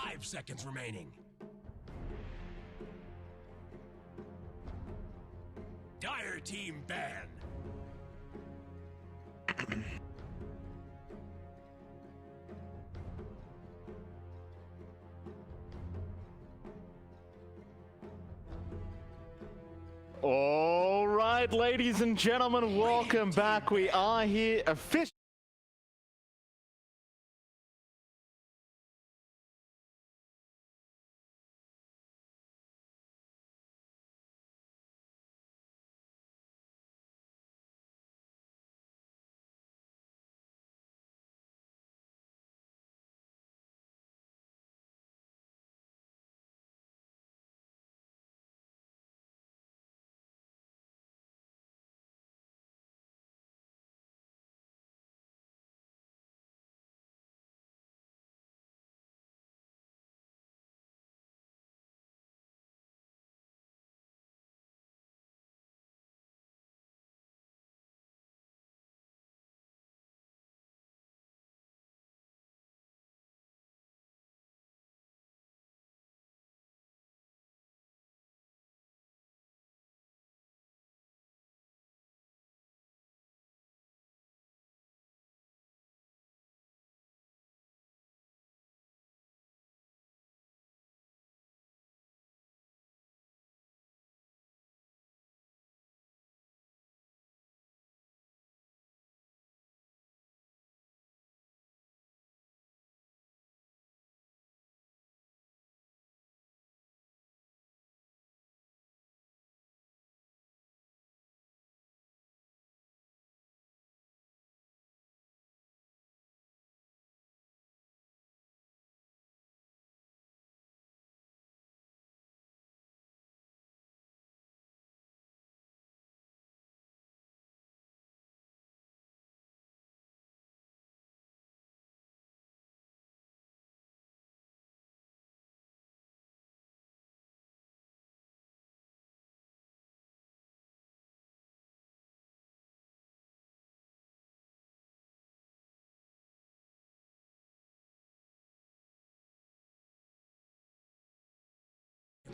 5 seconds remaining. Dire team ban. All right, ladies and gentlemen, welcome back. We are here officially.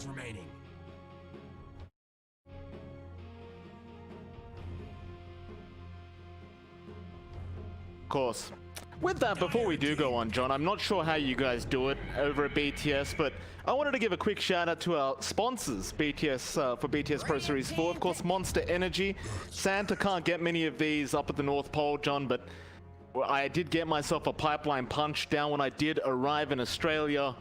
Remaining. Of course. With that, before we do go on, John, I'm not sure how you guys do it over at BTS, but I wanted to give a quick shout out to our sponsors, BTS, for BTS Pro Series 4. Of course, Monster Energy. Santa can't get many of these up at the North Pole, John, but I did get myself a pipeline punch down when I did arrive in Australia.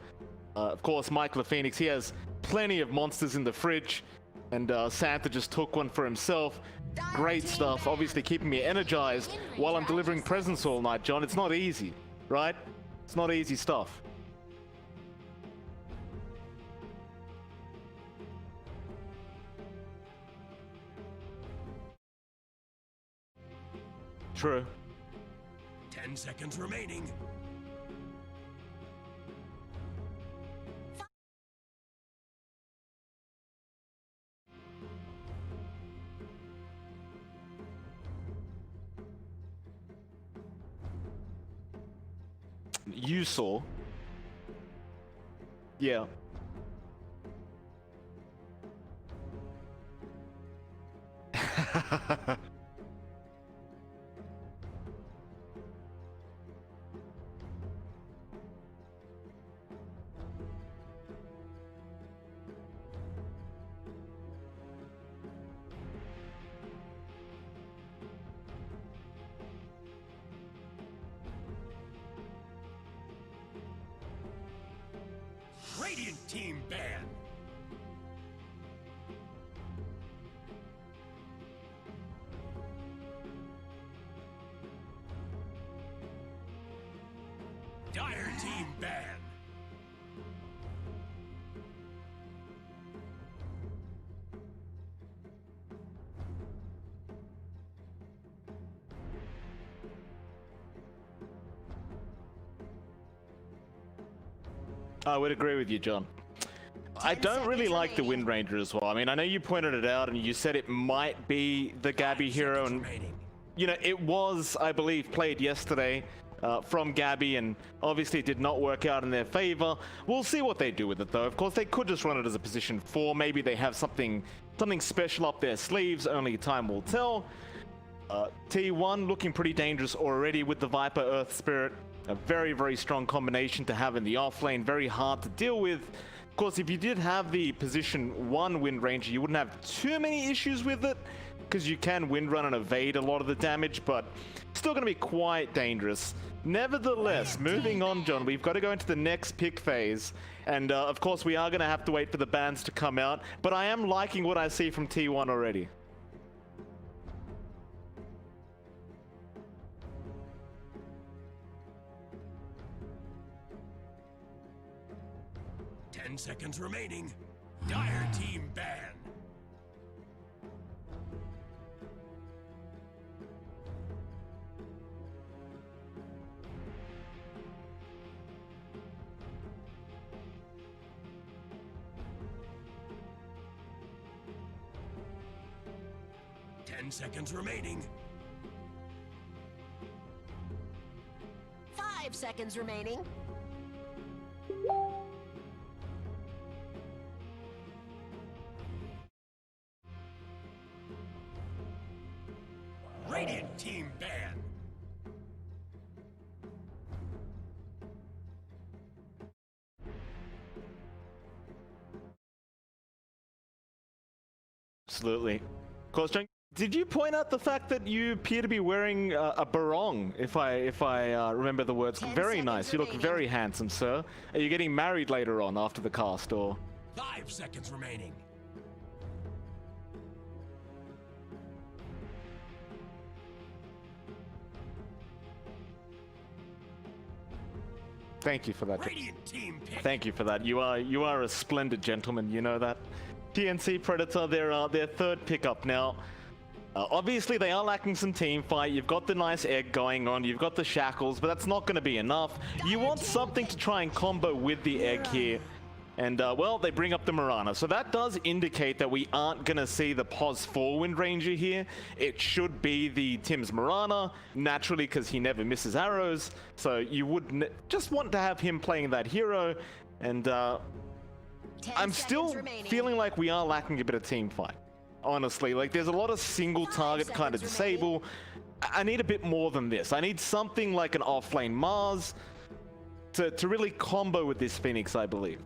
Of course, Michael Phoenix, he has plenty of monsters in the fridge, and Santa just took one for himself. Great stuff, obviously keeping me energized while I'm delivering presents all night, John. It's not easy, right? It's not easy stuff. True. 10 seconds remaining. You saw. Yeah. Radiant team ban. Dire team ban. I would agree with you, John. I don't really like the Wind Ranger as well. I mean, I know you pointed it out and you said it might be the Gabby hero, and you know, it was, I believe, played yesterday from Gabby, and obviously it did not work out in their favor. We'll see what they do with it though. Of course, they could just run it as a position 4. Maybe they have something special up their sleeves. Only time will tell. T1 looking pretty dangerous already with the Viper Earth Spirit. A very, very strong combination to have in the off lane. Very hard to deal with. Of course, if you did have the position 1 Wind Ranger, you wouldn't have too many issues with it, because you can wind run and evade a lot of the damage, but still going to be quite dangerous. Nevertheless, moving on, John, we've got to go into the next pick phase, and of course we are going to have to wait for the bans to come out, but I am liking what I see from T1 already. Seconds remaining. Dire team ban. Seconds remaining. 5 seconds remaining. Radiant team ban. Absolutely. Of course, John, did you point out the fact that you appear to be wearing a barong, if I remember the words? Very nice. You look very handsome, sir. Are you getting married later on after the cast, or? 5 seconds remaining. Thank you for that. Radiant team pick. Thank you for that. You are a splendid gentleman. You know that. TNC Predator, their third pickup now. Obviously, they are lacking some team fight. You've got the nice egg going on. You've got the shackles, but that's not going to be enough. You want something to try and combo with the egg here. And, well, they bring up the Mirana. So that does indicate that we aren't going to see the POS 4 Wind Ranger here. It should be the Tim's Mirana, naturally, because he never misses arrows. So you would just want to have him playing that hero. And I'm still feeling like we are lacking a bit of team fight. Honestly, like there's a lot of single target kind of disable. I need a bit more than this. I need something like an offlane Mars to really combo with this Phoenix, I believe.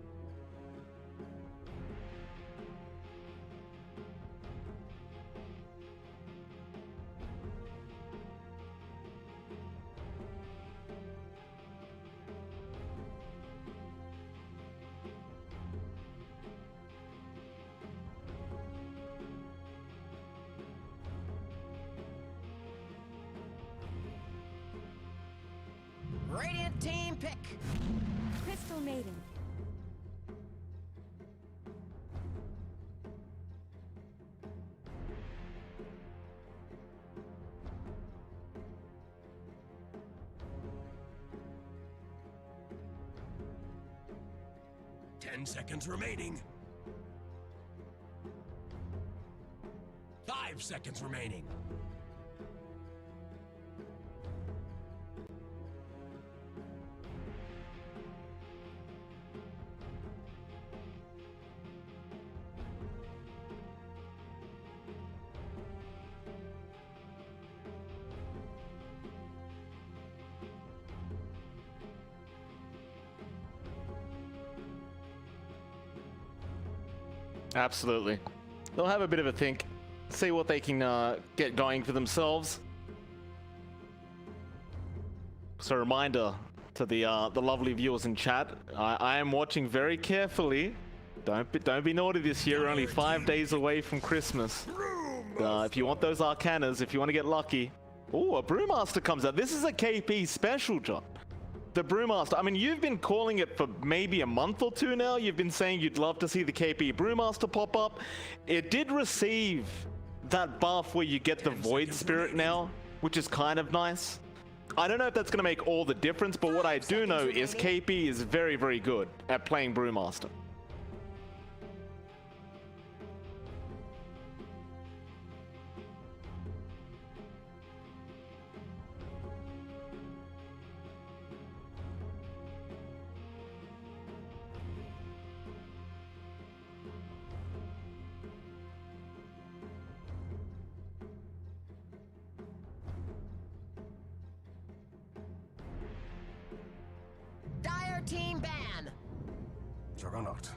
Radiant team pick. Crystal Maiden. Seconds remaining. 5 seconds remaining. Absolutely. They'll have a bit of a think, see what they can get going for themselves. So a reminder to the lovely viewers in chat, I am watching very carefully. Don't be naughty this year. We're only 5 days away from Christmas. If you want those Arcanas, if you want to get lucky. Oh, a Brewmaster comes out. This is a KP special, John. The Brewmaster. I mean, you've been calling it for maybe a month or two now. You've been saying you'd love to see the KP Brewmaster pop up. It did receive that buff where you get the Void Spirit now, which is kind of nice. I don't know if that's going to make all the difference, but what I do know is KP is very, very good at playing Brewmaster. team ban. Juggernaut.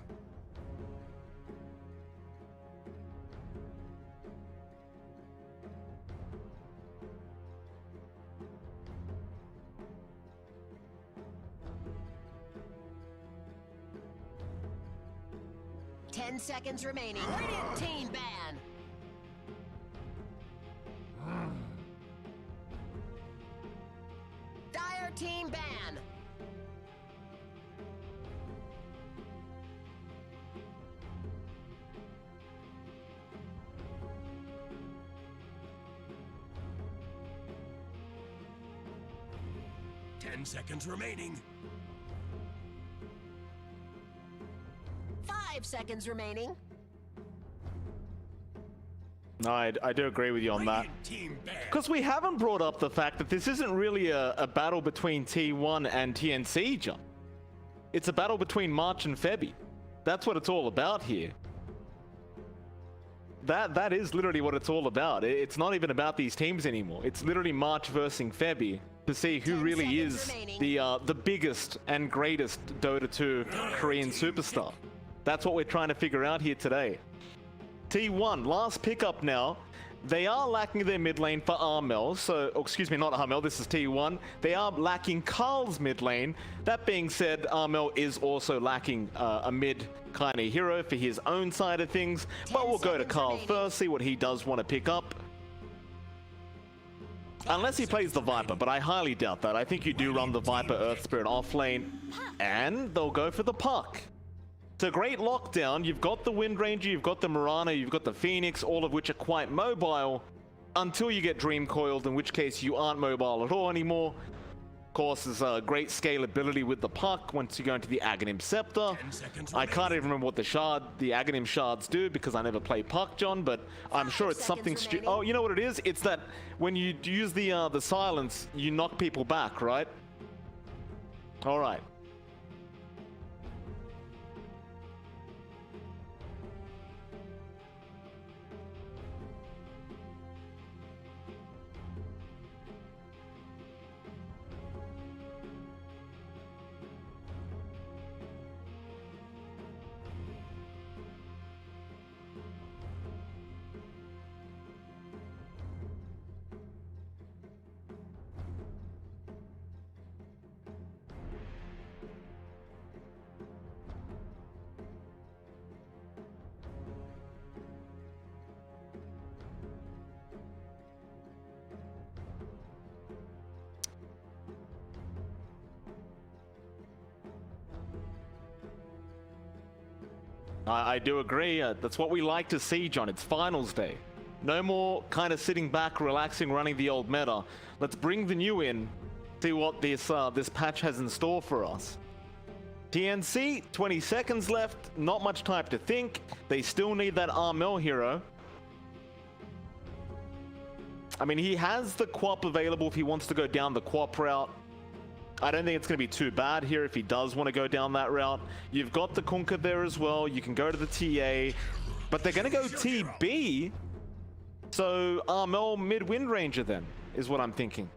Ten seconds remaining. Radiant team ban. Dire team ban. Ten seconds remaining. 5 seconds remaining. No, I do agree with you on that. Radiant team ban. Because we haven't brought up the fact that this isn't really a battle between T1 and TNC, John. It's a battle between March and Febby. That's what it's all about here. That is literally what it's all about. It's not even about these teams anymore. It's literally March versus Febby to see who 10 really seconds is remaining. the biggest and greatest Dota 2 Korean superstar. That's what we're trying to figure out here today. T1, last pickup now. They are lacking their mid lane for Armel, so, oh, excuse me, not Armel, this is T1. They are lacking Carl's mid lane. That being said, Armel is also lacking a mid kind of hero for his own side of things, but we'll go to seconds Carl remaining. first, see what he does want to pick up. Unless he plays the Viper, but I highly doubt that. I think you do run the Viper Earth Spirit off lane, and they'll go for the Puck. It's a great lockdown. You've got the Wind Ranger, you've got the Mirana, you've got the Phoenix, all of which are quite mobile until you get Dream Coiled, in which case you aren't mobile at all anymore. Of course, there's a great scalability with the Puck once you go into the Aghanim Scepter. 10 seconds I can't even remember what the Aghanim Shards do because I never play Puck, John, but I'm sure it's something seconds stupid. remaining. Oh, you know what it is? It's that when you use the silence, you knock people back, right? All right. I do agree. That's what we like to see, John. It's finals day. No more kind of sitting back, relaxing, running the old meta. Let's bring the new in, see what this patch has in store for us. TNC, 20 seconds left. Not much time to think. They still need that Armel hero. I mean, he has the Quap available if he wants to go down the Quap route. I don't think it's going to be too bad here if he does want to go down that route. You've got the Kunkka there as well. You can go to the TA, but they're going to go TB. So Armel mid-Wind Ranger then, is what I'm thinking.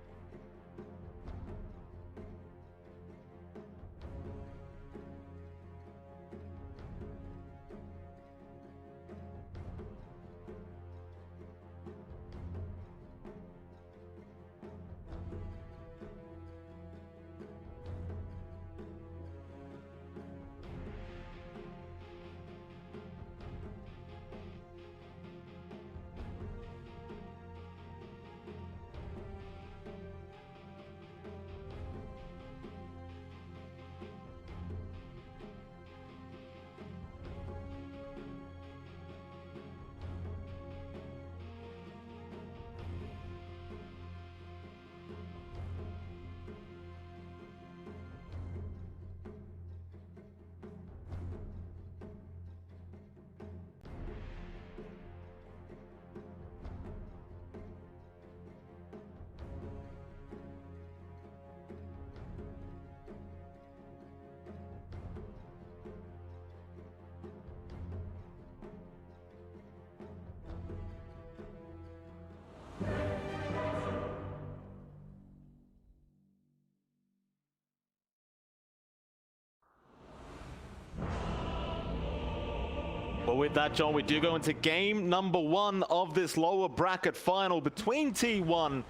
Well, with that, John, we do go into game number 1 of this lower bracket final between T1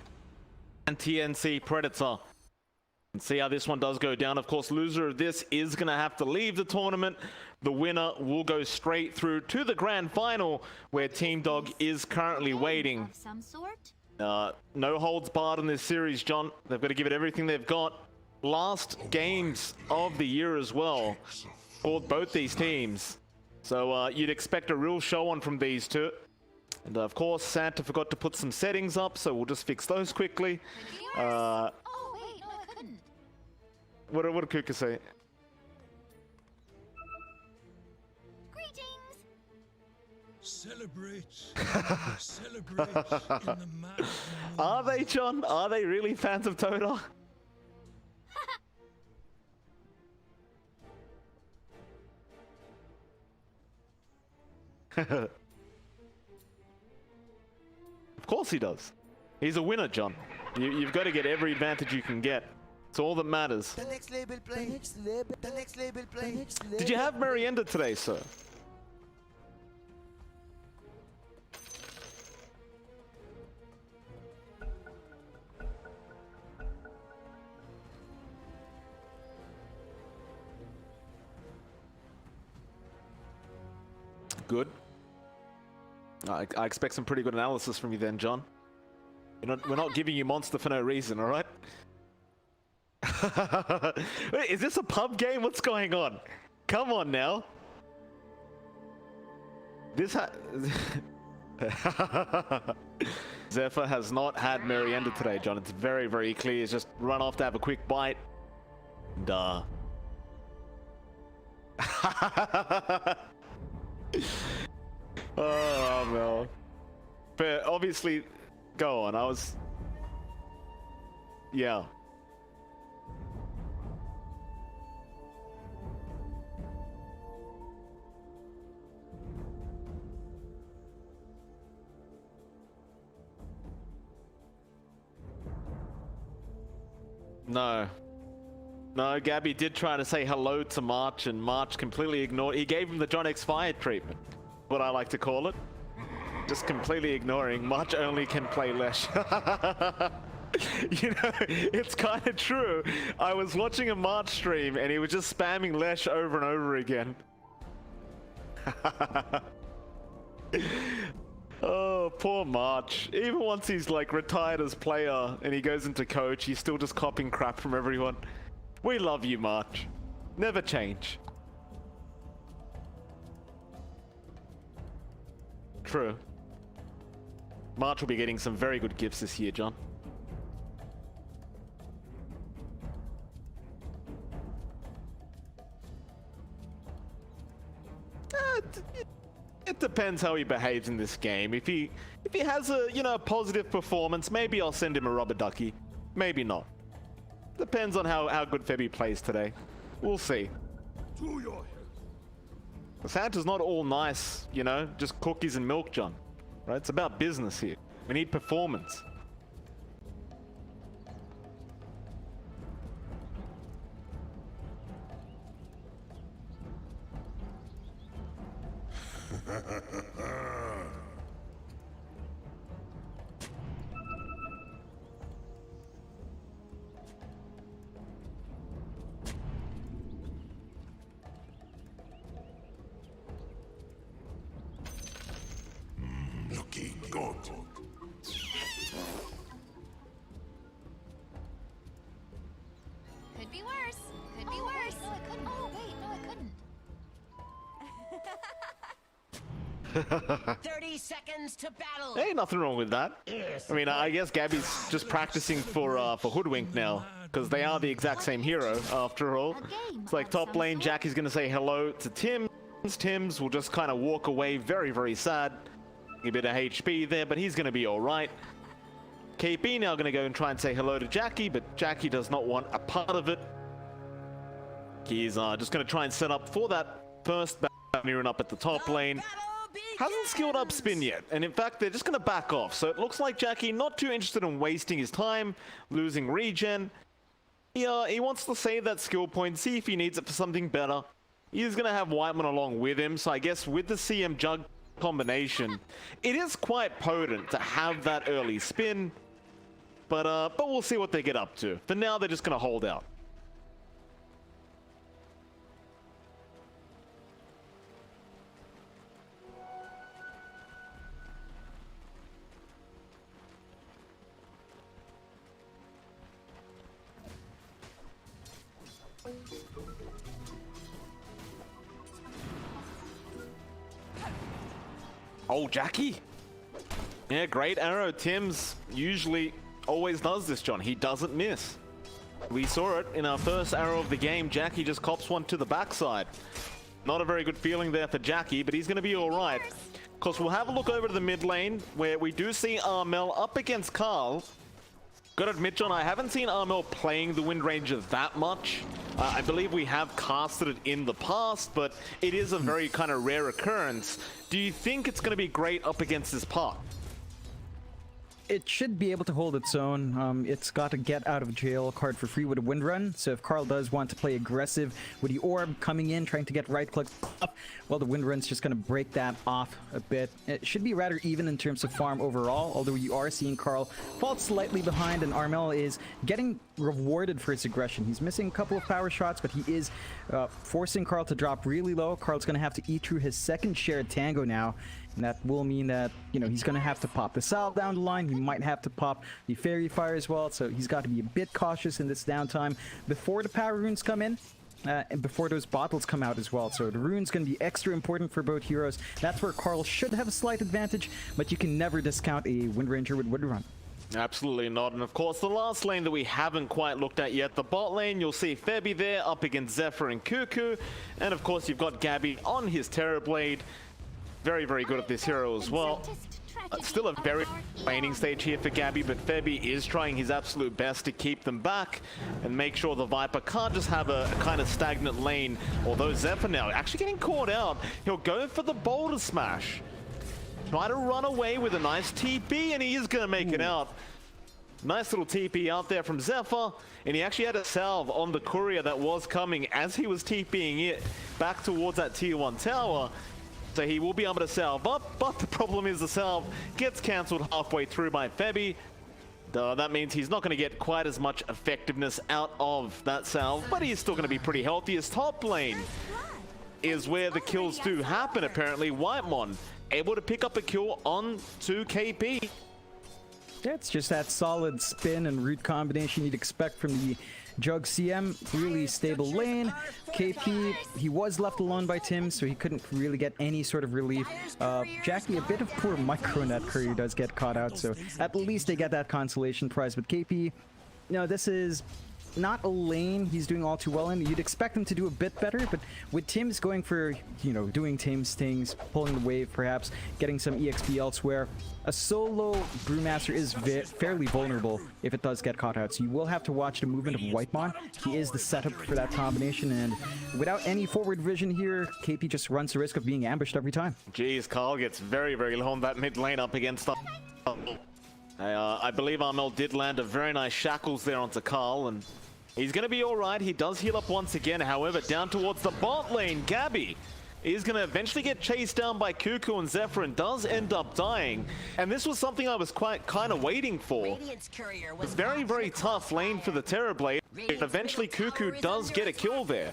and TNC Predator. And see how this one does go down. Of course, loser of this is going to have to leave the tournament. The winner will go straight through to the grand final, where Team Dog is currently waiting. Of some sort? No holds barred in this series, John. They've got to give it everything they've got. Last games of the year as well for both these teams. So you'd expect a real show on from these two. And of course, Santa forgot to put some settings up, so we'll just fix those quickly. Oh, wait, no, I couldn't. What did Kuka say? Greetings! Celebrate. Celebrate in the madness. Are they, John? Are they really fans of Toda? Of course he does. He's a winner, John. You've got to get every advantage you can get. It's all that matters. The next label play. The next label. The next label play. Did you have Merienda today, sir? Good. I expect some pretty good analysis from you then, John. We're not giving you monster for no reason, all right? Wait, is this a pub game? What's going on? Come on now. Zephyr has not had Merienda today, John. It's very, very clear. He's just run off to have a quick bite. And, oh, no. But obviously, go on. Yeah. No, Gabby did try to say hello to March, and March completely ignored. He gave him the John X Fire treatment, what I like to call it. Just completely ignoring. March only can play Lesh. You know, it's kind of true. I was watching a March stream, and he was just spamming Lesh over and over again. Oh, poor March. Even once he's like retired as player and he goes into coach, he's still just copying crap from everyone. We love you, March. Never change. True. March will be getting some very good gifts this year, John. It depends how he behaves in this game. If he has a, you know, positive performance, maybe I'll send him a rubber ducky. Maybe not. Depends on how good Febby plays today. We'll see. Santa's not all nice, you know, just cookies and milk, John. Right? It's about business here. We need performance. Looking good. Could be worse. Could be worse. No, I couldn't. Oh, wait, no, I couldn't. 30 seconds to battle. Hey, nothing wrong with that. I mean, I guess Gabby's just practicing for Hoodwink now, because they are the exact same hero after all. It's like top lane, Jackie's gonna say hello to Tim. Tims will just kind of walk away very, very sad. A bit of HP there, but he's gonna be all right. KP now gonna go and try and say hello to Jackie, but Jackie does not want a part of it. He's just gonna try and set up for that first Baron up at the top lane. Hasn't skilled up spin yet, and in fact they're just gonna back off. So it looks like Jackie not too interested in wasting his time, losing regen. Yeah, he wants to save that skill point, see if he needs it for something better. He's going to have Whiteman along with him, so I guess with the CM Jug combination, it is quite potent to have that early spin, but we'll see what they get up to. For now, they're just going to hold out. Oh, Jackie. Yeah, great arrow. Tim's usually always does this, John. He doesn't miss. We saw it in our first arrow of the game. Jackie just cops one to the backside. Not a very good feeling there for Jackie, but he's going to be all right. Of course, we'll have a look over to the mid lane where we do see Armel up against Carl. Gotta admit, John, I haven't seen Armel playing the Wind Ranger that much. I believe we have casted it in the past, but it is a very kind of rare occurrence. Do you think it's going to be great up against this part? It should be able to hold its own. It's got a get out of jail card for free with a wind run. So if Carl does want to play aggressive with the orb coming in, trying to get right click up, well, the wind run's just going to break that off a bit. It should be rather even in terms of farm overall, although you are seeing Carl fall slightly behind, and Armel is getting rewarded for his aggression. He's missing a couple of power shots, but he is forcing Carl to drop really low. Carl's going to have to eat through his second shared tango now. And that will mean that, you know, he's going to have to pop the salve down the line. He might have to pop the fairy fire as well. So he's got to be a bit cautious in this downtime before the power runes come in. And before those bottles come out as well. So the rune's going to be extra important for both heroes. That's where Carl should have a slight advantage, but you can never discount a Wind Ranger with Wind Run. Absolutely not. And of course, the last lane that we haven't quite looked at yet, the bot lane, you'll see Febby there up against Zephyr and Cuckoo. And of course, you've got Gabby on his Terrorblade. Very, very good at this hero as well. Still a very waning stage here for Gabby, but Febby is trying his absolute best to keep them back and make sure the Viper can't just have a kind of stagnant lane. Although Zephyr now actually getting caught out, he'll go for the boulder smash. Try to run away with a nice TP, and he is going to make it out. Nice little TP out there from Zephyr, and he actually had a salve on the courier that was coming as he was TPing it back towards that tier 1 tower. So he will be able to salve up, but the problem is the salve gets cancelled halfway through by Febby. That means he's not going to get quite as much effectiveness out of that salve, but he's still going to be pretty healthy. His top lane is where the kills do happen, apparently. Whitemon able to pick up a kill on 2KP. Yeah, it's just that solid spin and root combination you'd expect from the Jug CM. Really stable lane. KP, he was left alone by Tim, so he couldn't really get any sort of relief. Jackie, a bit of poor micronet courier does get caught out, so at least they get that consolation prize. But KP, no, this is not a lane he's doing all too well in. You'd expect him to do a bit better, but with Tim's going for, you know, doing Tim's things, pulling the wave perhaps, getting some EXP elsewhere, a solo Brewmaster is fairly vulnerable if it does get caught out. So you will have to watch the movement of Whitemon. He is the setup for that combination, and without any forward vision here, KP just runs the risk of being ambushed every time. Jeez, Carl gets very, very low on that mid lane up against the... I believe Armel did land a very nice shackles there onto Carl, and he's going to be all right. He does heal up once again. However, down towards the bot lane, Gabby is going to eventually get chased down by Cuckoo and Zephyr and does end up dying. And this was something I was kind of waiting for. It's very, very tough lane for the Terrorblade. Eventually, Cuckoo does get a kill there.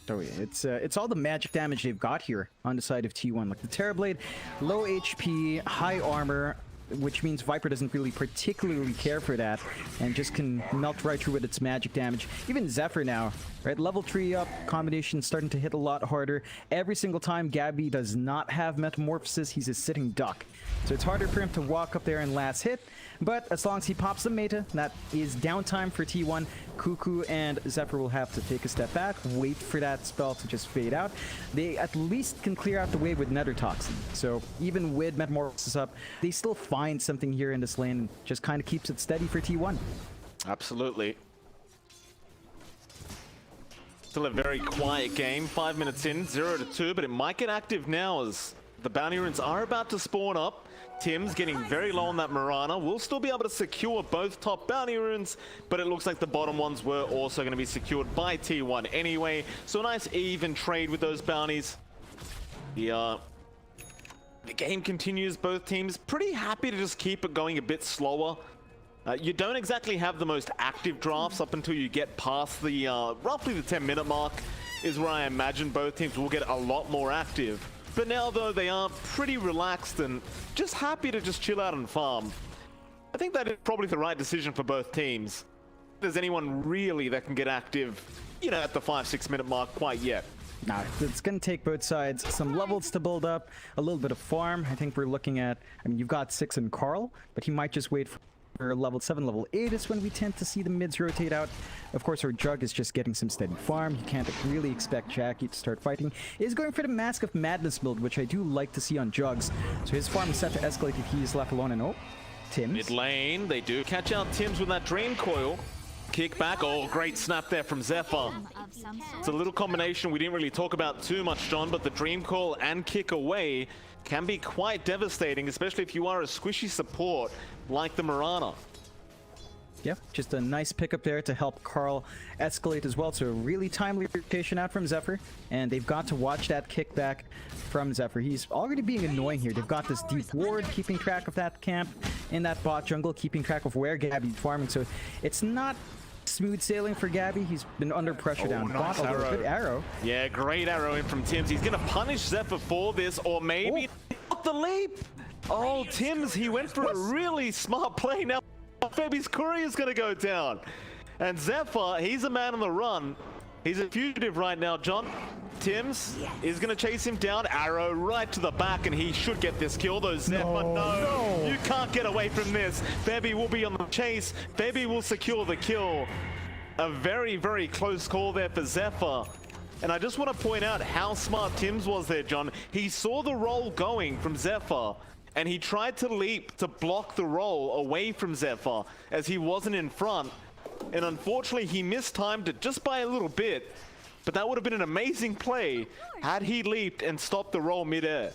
Oh yeah, it's all the magic damage they've got here on the side of T1. Like the Terrorblade, low HP, high armor, which means Viper doesn't really particularly care for that and just can melt right through with its magic damage. Even Zephyr now, right? Level 3 up, combination starting to hit a lot harder. Every single time Gabby does not have Metamorphosis, he's a sitting duck. So it's harder for him to walk up there and last hit, but as long as he pops the meta, that is downtime for T1. Cuckoo and Zephyr will have to take a step back, wait for that spell to just fade out. They at least can clear out the way with Nether Toxin. So even with Metamorphosis up, they still find something here in this lane and just kind of keeps it steady for T1. Absolutely. Still a very quiet game. 5 minutes in, 0-2, but it might get active now as the bounty runes are about to spawn up. Tim's getting very low on that Mirana. We'll still be able to secure both top bounty runes, but it looks like the bottom ones were also going to be secured by T1 anyway. So a nice even trade with those bounties. The game continues. Both teams pretty happy to just keep it going a bit slower. You don't exactly have the most active drafts up until you get past the roughly the 10-minute mark is where I imagine both teams will get a lot more active. But now, though, they are pretty relaxed and just happy to just chill out and farm. I think that is probably the right decision for both teams. If there's anyone really that can get active, you know, at the 5-6 minute mark quite yet. No, it's going to take both sides some levels to build up, a little bit of farm. I think we're looking at, I mean, you've got 6 in Carl, but he might just wait for level 7, level 8 is when we tend to see the mids rotate out. Of course, our Jug is just getting some steady farm. You can't really expect Jackie to start fighting. He's going for the Mask of Madness build, which I do like to see on Jugs. So his farm is set to escalate if he is left alone. And oh, Tim's. Mid lane, they do catch out Tim's with that Dream Coil. Kick back. Oh, great snap there from Zephyr. It's a little combination we didn't really talk about too much, John, but the Dream Coil and kick away can be quite devastating, especially if you are a squishy support like the Mirana. Yep, just a nice pickup there to help Carl escalate as well. So a really timely rotation out from Zephyr, and they've got to watch that kickback from Zephyr. He's already being annoying here. They've got this deep ward, keeping track of that camp in that bot jungle, keeping track of where Gabby's farming. So it's not smooth sailing for Gabby. He's been under pressure down nice bot. arrow. Good arrow. Yeah, great arrow in from Tim's. He's going to punish Zephyr for this, or maybe not the leap. Oh, Tim's, he went for a really smart play. Now Fabi's courier is going to go down. And Zephyr, he's a man on the run. He's a fugitive right now, John. Tim's is going to chase him down. Arrow right to the back, and he should get this kill, though. Zephyr, no. You can't get away from this. Fabi will be on the chase. Fabi will secure the kill. A very, very close call there for Zephyr. And I just want to point out how smart Tim's was there, John. He saw the roll going from Zephyr, and he tried to leap to block the roll away from Zephyr as he wasn't in front. And unfortunately, he mistimed it just by a little bit. But that would have been an amazing play had he leaped and stopped the roll midair.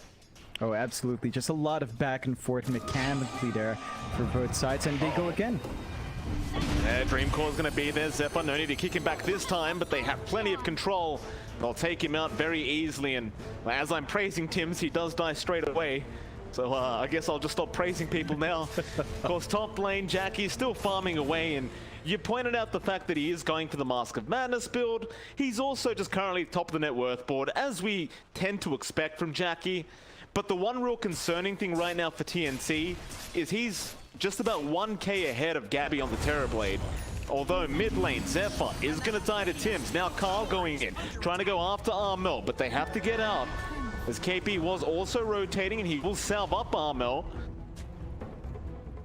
Oh, absolutely. Just a lot of back and forth mechanically there for both sides. And they go again. Yeah, Dream Core is going to be there. Zephyr, no need to kick him back this time, but they have plenty of control. They'll take him out very easily. And as I'm praising Tim's, he does die straight away. So I guess I'll just stop praising people now. Of course, top lane, Jackie is still farming away, and you pointed out the fact that he is going for the Mask of Madness build. He's also just currently top of the net worth board, as we tend to expect from Jackie. But the one real concerning thing right now for TNC is he's just about 1k ahead of Gabby on the Terrorblade. Although mid lane, Zephyr is going to die to Tim's. Now Carl going in, trying to go after Armel, but they have to get out. As KP was also rotating, and he will salve up Armel.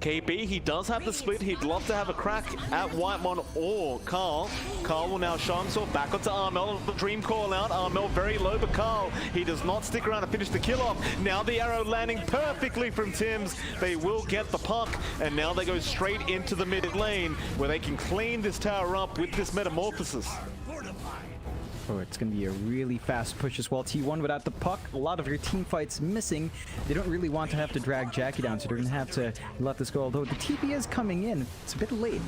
KP, he does have the split. He'd love to have a crack at Whitemon or Carl. Carl will now show himself back onto Armel. The Dream Call out. Armel very low, but Carl, he does not stick around to finish the kill off. Now the arrow landing perfectly from Tim's. They will get the puck, and now they go straight into the mid lane where they can clean this tower up with this metamorphosis. Oh, it's going to be a really fast push as well. T1 without the puck. A lot of your team fights missing. They don't really want to have to drag Jackie down, so they're going to have to let this go. Although the TP is coming in. It's a bit late.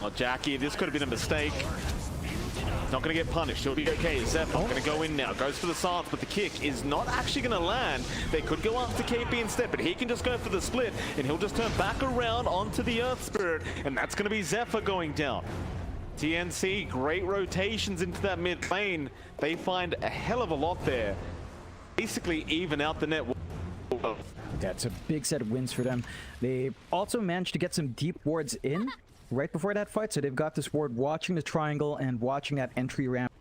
Well, Jackie, this could have been a mistake. Not going to get punished. He'll be okay. Zephyr going to go in now. Goes for the silence, but the kick is not actually going to land. They could go after KP instead, but he can just go for the split, and he'll just turn back around onto the Earth Spirit, and that's going to be Zephyr going down. TNC, great rotations into that mid lane. They find a hell of a lot there. Basically even out the net. That's a big set of wins for them. They also managed to get some deep wards in right before that fight. So they've got this ward watching the triangle and watching that entry ramp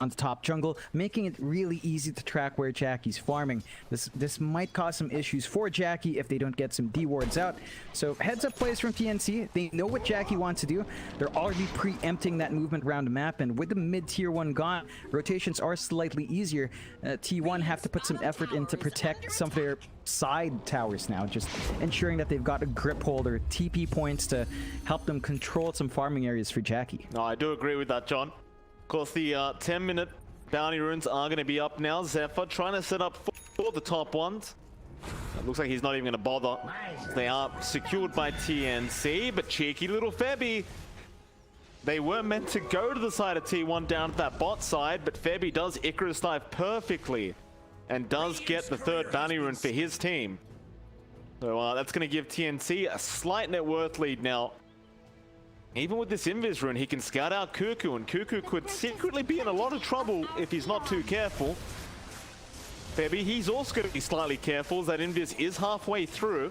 on the top jungle, making it really easy to track where Jackie's farming. This might cause some issues for Jackie if they don't get some D wards out. So heads up plays from TNC. They know what Jackie wants to do. They're already preempting that movement around the map, and with the mid tier 1 gone, rotations are slightly easier. T1 have to put some effort in to protect some of their side towers now, just ensuring that they've got a grip holder, TP points to help them control some farming areas for Jackie. No, I do agree with that, John. Of course, the 10-minute bounty runes are going to be up now. Zephyr trying to set up for the top ones. Looks like he's not even going to bother. They are secured by TNC, but cheeky little Febby. They were meant to go to the side of T1 down at that bot side, but Febby does Icarus dive perfectly and does get the third bounty rune for his team. So that's going to give TNC a slight net worth lead now. Even with this invis rune, he can scout out Cuckoo, and Cuckoo could secretly be in a lot of trouble if he's not too careful. Febby, he's also going to be slightly careful as that invis is halfway through.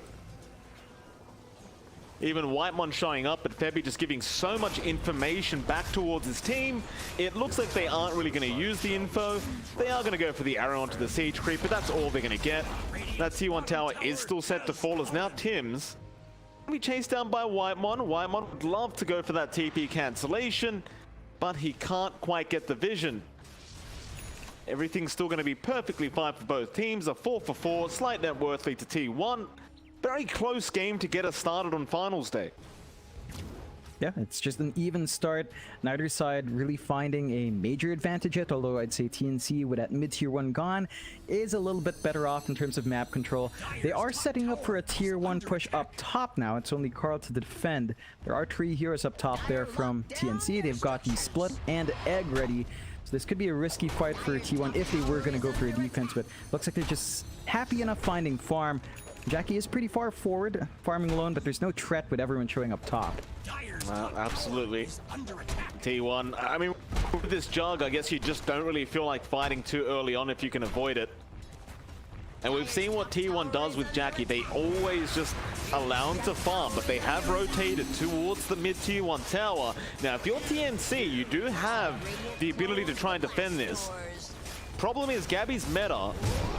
Even Whitemon showing up, but Febby just giving so much information back towards his team. It looks like they aren't really going to use the info. They are going to go for the arrow onto the siege creep, but that's all they're going to get. That T1 tower is still set to fall as now Tim's be chased down by Whitemon. Whitemon would love to go for that TP cancellation, but he can't quite get the vision. Everything's still going to be perfectly fine for both teams. A 4 for 4, slight net worth lead to T1. Very close game to get us started on finals day. Yeah, it's just an even start. Neither side really finding a major advantage yet, although I'd say TNC, with that mid-tier 1 gone, is a little bit better off in terms of map control. They are setting up for a tier 1 push up top now. It's only Carl to defend. There are 3 heroes up top there from TNC. They've got the split and egg ready. So this could be a risky fight for T1 if they were going to go for a defense, but looks like they're just happy enough finding farm. Jackie is pretty far forward, farming alone, but there's no threat with everyone showing up top. Absolutely. T1, I mean, with this jug, I guess you just don't really feel like fighting too early on if you can avoid it. And we've seen what T1 does with Jackie. They always just allow him to farm, but they have rotated towards the mid-tier 1 tower. Now, if you're TNC, you do have the ability to try and defend this. Problem is, Gabby's meta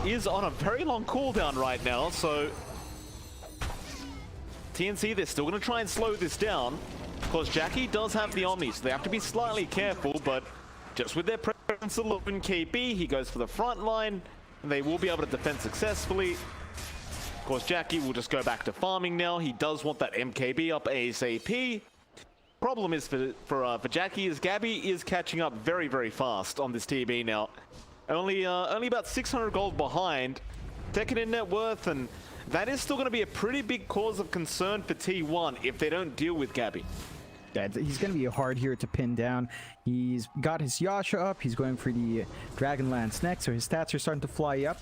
is on a very long cooldown right now, so TNC, they're still going to try and slow this down. Of course, Jackie does have the Omni, so they have to be slightly careful, but just with their presence alone, KB, he goes for the front line, and they will be able to defend successfully. Of course, Jackie will just go back to farming now. He does want that MKB up ASAP. Problem is for Jackie is Gabby is catching up very, very fast on this TB now. Only about 600 gold behind, second in net worth, and that is still going to be a pretty big cause of concern for T1 if they don't deal with Gabby. Yeah, he's going to be a hard hero to pin down. He's got his Yasha up, he's going for the Dragon Lance next, so his stats are starting to fly up.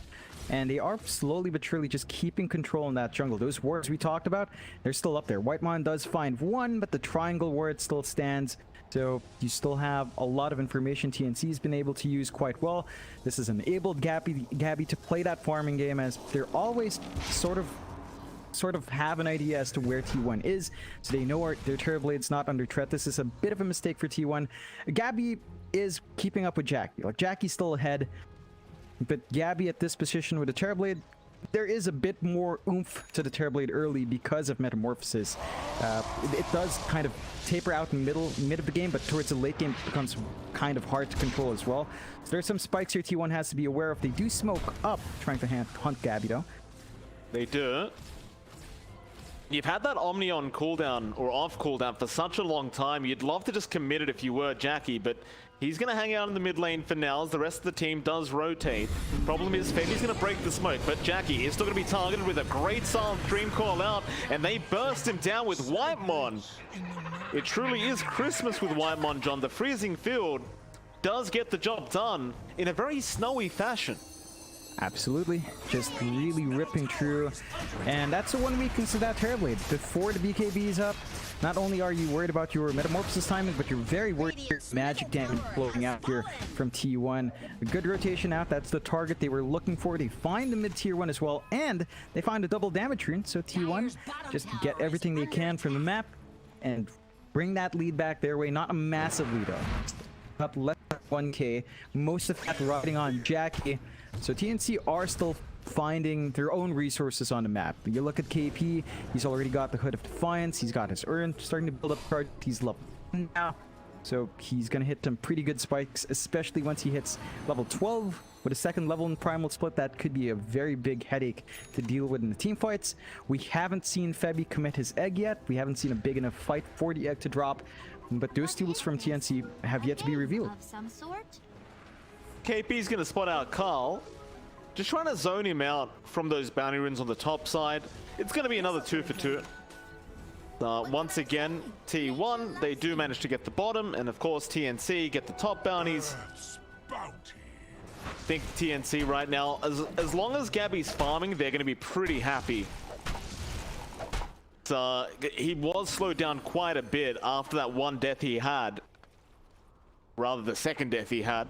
And they are slowly but surely just keeping control in that jungle. Those wards we talked about, they're still up there. Whitemon does find one, but the triangle ward still stands. So you still have a lot of information TNC's been able to use quite well. This has enabled Gabby to play that farming game, as they're always sort of have an idea as to where T1 is. So they know their Terrorblade's not under threat. This is a bit of a mistake for T1. Gabby is keeping up with Jackie. Like, Jackie's still ahead, but Gabby at this position with the Terrorblade, there is a bit more oomph to the Terrorblade early because of Metamorphosis. It does kind of taper out in mid of the game, but towards the late game it becomes kind of hard to control as well. So there's some spikes here T1 has to be aware of. They do smoke up, trying to hunt Gabby though. They do. You've had that Omni on cooldown or off cooldown for such a long time. You'd love to just commit it if you were Jackie, but he's going to hang out in the mid lane for now as the rest of the team does rotate. Problem is, Febby's going to break the smoke, but Jackie is still going to be targeted with a great Silent Dream call out, and they burst him down with Whitemon. It truly is Christmas with Whitemon, John. The freezing field does get the job done in a very snowy fashion. Absolutely, just really ripping through, and that's the one weakness of that Terrorblade. Before the BKB is up, not only are you worried about your Metamorphosis timing, but you're very worried about your magic damage flowing out here from T1. A good rotation out, that's the target they were looking for. They find the mid-tier 1 as well, and they find a double damage rune, so T1 just get everything they can from the map and bring that lead back their way. Not a massive lead though, up less than 1k, most of that riding on Jackie. So TNC are still finding their own resources on the map. You look at KP, he's already got the Hood of Defiance, he's got his Urn starting to build up card, he's level 1 now. So he's gonna hit some pretty good spikes, especially once he hits level 12. With a second level in Primal Split, that could be a very big headache to deal with in the team fights. We haven't seen Febby commit his egg yet. We haven't seen a big enough fight for the egg to drop, but those tools from TNC have yet to be revealed. Of some sort? KP's going to spot out Carl. Just trying to zone him out from those bounty runes on the top side. It's going to be another 2 for 2. Once again, T1, they do manage to get the bottom, and of course TNC get the top bounties. I think TNC right now, as long as Gabby's farming, they're going to be pretty happy. He was slowed down quite a bit after that one death he had. Rather, the second death he had.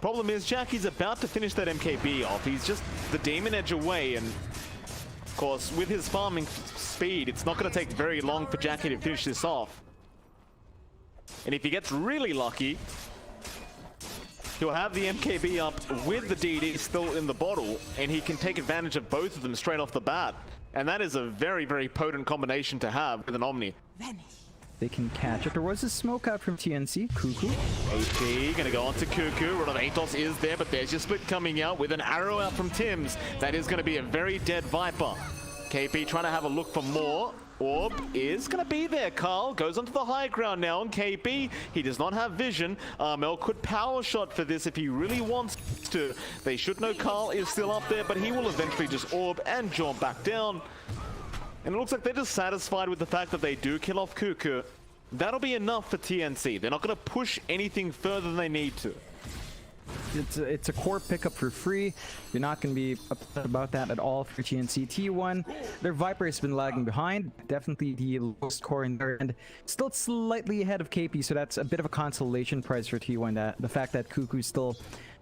Problem is, Jackie's about to finish that MKB off. He's just the Demon Edge away, and of course, with his farming speed, it's not going to take very long for Jackie to finish this off. And if he gets really lucky, he'll have the MKB up with the DD still in the bottle, and he can take advantage of both of them straight off the bat. And that is a very, very potent combination to have with an Omni. They can catch it. There was a smoke out from TNC. Cuckoo. AP gonna go on to Cuckoo. Rod of Atos is there, but there's your split coming out with an arrow out from Tim's. That is gonna be a very dead Viper. KP trying to have a look for more. Orb is gonna be there. Carl goes onto the high ground now on KP. He does not have vision. Mel could power shot for this if he really wants to. They should know Carl is still up there, but he will eventually just orb and jump back down. And it looks like they're just satisfied with the fact that they do kill off Cuckoo. That'll be enough for TNC. They're not going to push anything further than they need to. It's a core pickup for free. You're not going to be upset about that at all for TNC. T1, their Viper has been lagging behind. Definitely the lowest core in there, and still slightly ahead of KP, so that's a bit of a consolation prize for T1. That the fact that Cuckoo's still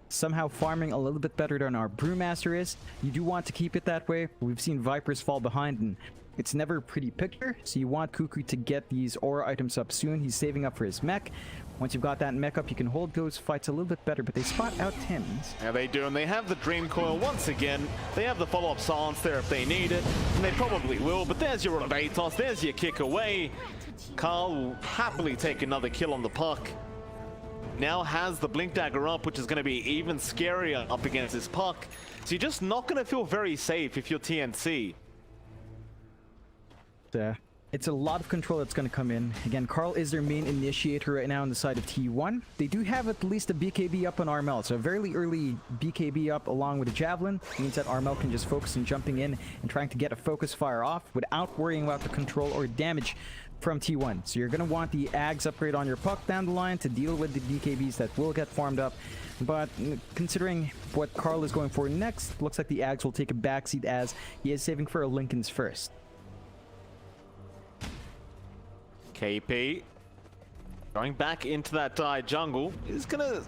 somehow farming a little bit better than our Brewmaster is. You do want to keep it that way. We've seen Vipers fall behind, and it's never a pretty picture, so you want Cuckoo to get these aura items up soon. He's saving up for his mech. Once you've got that mech up, you can hold those fights a little bit better, but they spot out Tim's. Yeah, they do, and they have the Dream Coil once again. They have the follow-up silence there if they need it, and they probably will, but there's your Rod of Atos, there's your kick away. Carl will happily take another kill on the puck. Now has the Blink Dagger up, which is going to be even scarier up against his puck. So you're just not going to feel very safe if you're TNC. It's a lot of control that's going to come in. Again, Carl is their main initiator right now on the side of T1. They do have at least a BKB up on Armel, so a very early BKB up along with a Javelin means that Armel can just focus on jumping in and trying to get a focus fire off without worrying about the control or damage from T1. So you're going to want the Ags upgrade on your puck down the line to deal with the BKBs that will get farmed up. But considering what Carl is going for next, looks like the Ags will take a backseat as he is saving for a Lincoln's first. KP going back into that jungle is gonna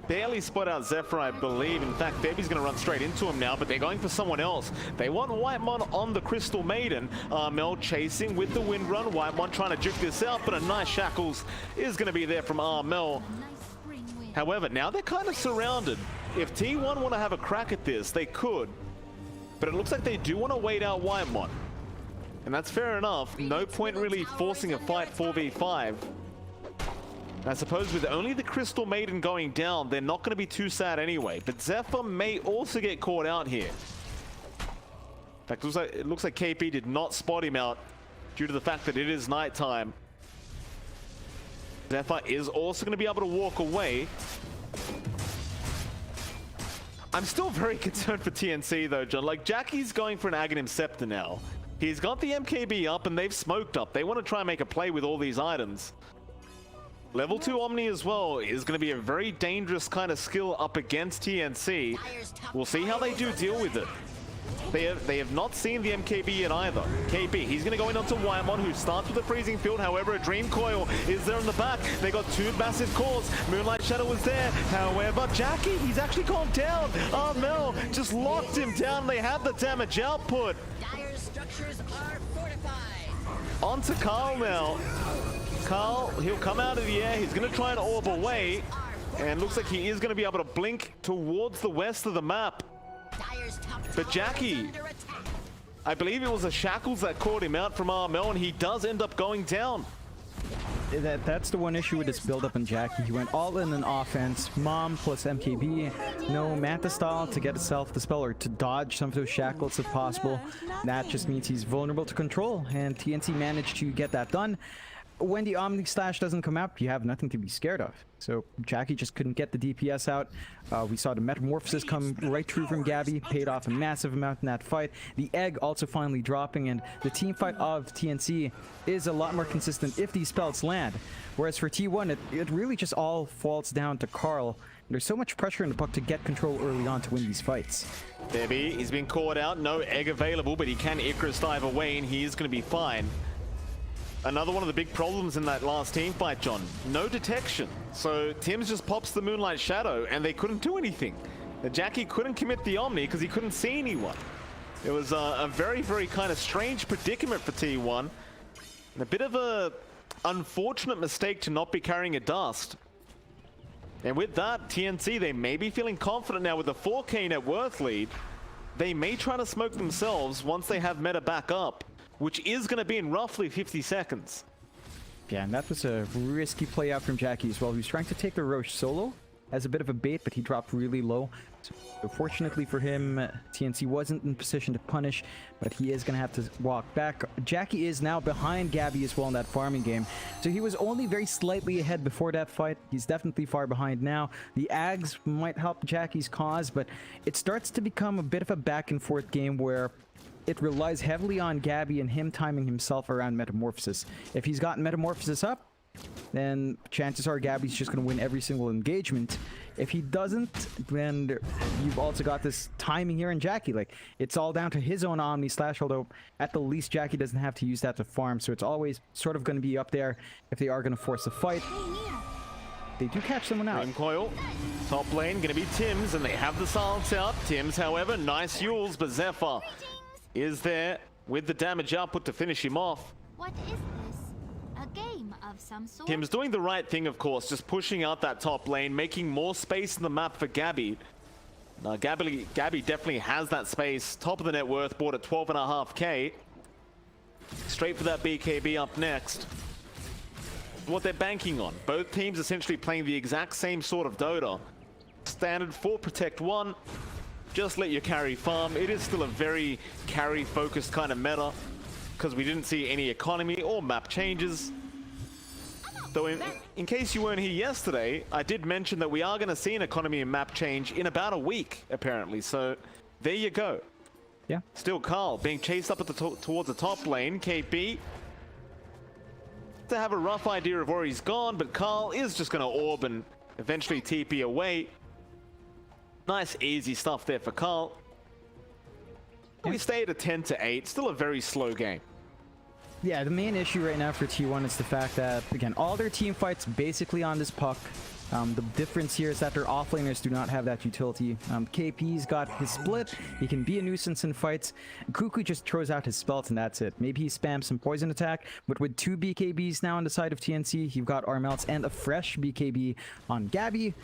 barely spot out Zephyr, I believe. In fact, Debbie's gonna run straight into him now, but they're going for someone else. They want Whitemon on the Crystal Maiden. Mel chasing with the wind run. Whitemon trying to juke this out, but a nice shackles is gonna be there from Mel. However, now they're kind of surrounded. If T1 want to have a crack at this, they could, but it looks like they do want to wait out Whitemon. And that's fair enough. No point really forcing a fight 4v5. I suppose with only the Crystal Maiden going down, they're not going to be too sad anyway. But Zephyr may also get caught out here. In fact, it looks like KP did not spot him out due to the fact that it is nighttime. Zephyr is also going to be able to walk away. I'm still very concerned for TNC though, John. Like, Jackie's going for an Aghanim Scepter now. He's got the MKB up and they've smoked up. They want to try and make a play with all these items. Level 2 Omni as well is going to be a very dangerous kind of skill up against TNC. We'll see how they do deal with it. They have not seen the MKB yet either. KP, he's going to go in onto Whitemon, who starts with a freezing field. However, a Dream Coil is there in the back. They got two massive cores. Moonlight Shadow was there. However, Jackie, he's actually gone down. Mel just locked him down. They have the damage output. Dire structures are fortified. Onto Carl now. Carl, he'll come out of the air. He's going to try and orb away. And looks like he is going to be able to blink towards the west of the map. But Jackie, I believe it was a Shackles that caught him out from Mel, and he does end up going down. That's the one issue with this build-up in Jackie. He went all in offense, Mom plus MKB, no Manta style to get a self-dispel or to dodge some of those Shackles if possible. That just means he's vulnerable to control, and TNC managed to get that done. when the Omni Slash doesn't come up, you have nothing to be scared of. So Jackie just couldn't get the DPS out. We saw the Metamorphosis come right through from Gabby, paid off a massive amount in that fight. The egg also finally dropping, and the team fight of TNC is a lot more consistent if these spells land. Whereas for T1, it really just all falls down to Carl. There's so much pressure in the puck to get control early on to win these fights. Debbie, he's been caught out, no egg available, but he can Icarus dive away and he is going to be fine. Another one of the big problems in that last team fight, John, no detection. So Tim's just pops the Moonlight Shadow and they couldn't do anything. Jackie couldn't commit the Omni because he couldn't see anyone. It was a very, very kind of strange predicament for T1. And a bit of a unfortunate mistake to not be carrying a Dust. And with that, TNC, they may be feeling confident now with the 4K net worth lead. They may try to smoke themselves once they have meta back up, which is going to be in roughly 50 seconds. Yeah, and that was a risky play out from Jackie as well. He was trying to take the Roche solo as a bit of a bait, but he dropped really low. So fortunately for him, TNC wasn't in position to punish, but he is going to have to walk back. Jackie is now behind Gabby as well in that farming game. So he was only very slightly ahead before that fight. He's definitely far behind now. The Ags might help Jackie's cause, but it starts to become a bit of a back and forth game where it relies heavily on Gabby and him timing himself around Metamorphosis. If he's got Metamorphosis up, then chances are Gabby's just going to win every single engagement. If he doesn't, then you've also got this timing here in Jackie. Like, it's all down to his own Omni Slash, although at the least Jackie doesn't have to use that to farm, so it's always sort of going to be up there if they are going to force a fight. They do catch someone out. Coil, top lane, going to be Tim's, and they have the silence out. Tim's, however, nice Yules, but Zephyr is there with the damage output to finish him off. What is this? A game of some sort? Tim's doing the right thing, of course, just pushing out that top lane, making more space in the map for Gabby. Now, Gabby definitely has that space. Top of the net worth, bought at 12.5k. Straight for that BKB up next. What they're banking on. Both teams essentially playing the exact same sort of Dota. Standard 4 Protect 1. Just let your carry farm. It is still a very carry-focused kind of meta, because we didn't see any economy or map changes. Though in case you weren't here yesterday, I did mention that we are going to see an economy and map change in about a week, apparently. So there you go. Yeah. Still Carl being chased up at towards the top lane. KP to have a rough idea of where he's gone, but Carl is just going to orb and eventually TP away. Nice, easy stuff there for Carl. We stay at a 10-8. Still a very slow game. Yeah, the main issue right now for T1 is the fact that, again, all their team fights basically on this puck. The difference here is that their offlaners do not have that utility. KP's got his split. He can be a nuisance in fights. Cuckoo just throws out his spells and that's it. Maybe he spams some poison attack, but with 2 BKBs now on the side of TNC, you've got Armelts and a fresh BKB on Gabby.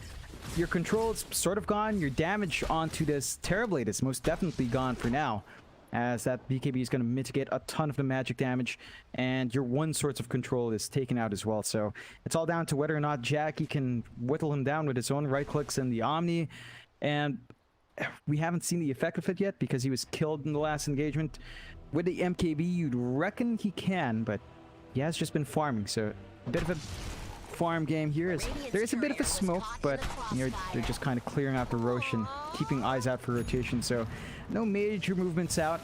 Your control's sort of gone. Your damage onto this Terrorblade is most definitely gone for now, as that BKB is going to mitigate a ton of the magic damage, and your one source of control is taken out as well. So it's all down to whether or not Jackie can whittle him down with his own right clicks and the Omni, and we haven't seen the effect of it yet because he was killed in the last engagement. With the MKB, you'd reckon he can, but he has just been farming, so a bit of a farm game here. There's a bit of a smoke, but you know, they're just kind of clearing out the Roche and keeping eyes out for rotation, so no major movements out.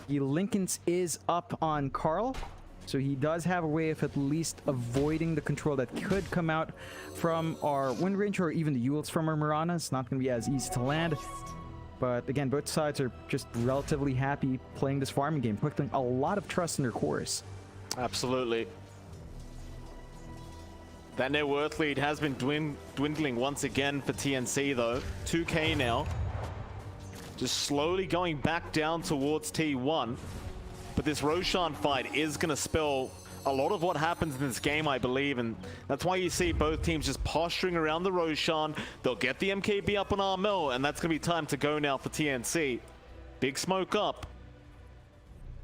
The Lincoln's is up on Carl, so he does have a way of at least avoiding the control that could come out from our Wind Ranger or even the Yules from our Mirana. It's not going to be as easy to land, but again, both sides are just relatively happy playing this farming game, putting a lot of trust in their cores. Absolutely. That net worth lead has been dwindling once again for TNC though. 2k now. Just slowly going back down towards T1. But this Roshan fight is going to spell a lot of what happens in this game, I believe. And that's why you see both teams just posturing around the Roshan. They'll get the MKB up on Armel, and that's going to be time to go now for TNC. Big smoke up.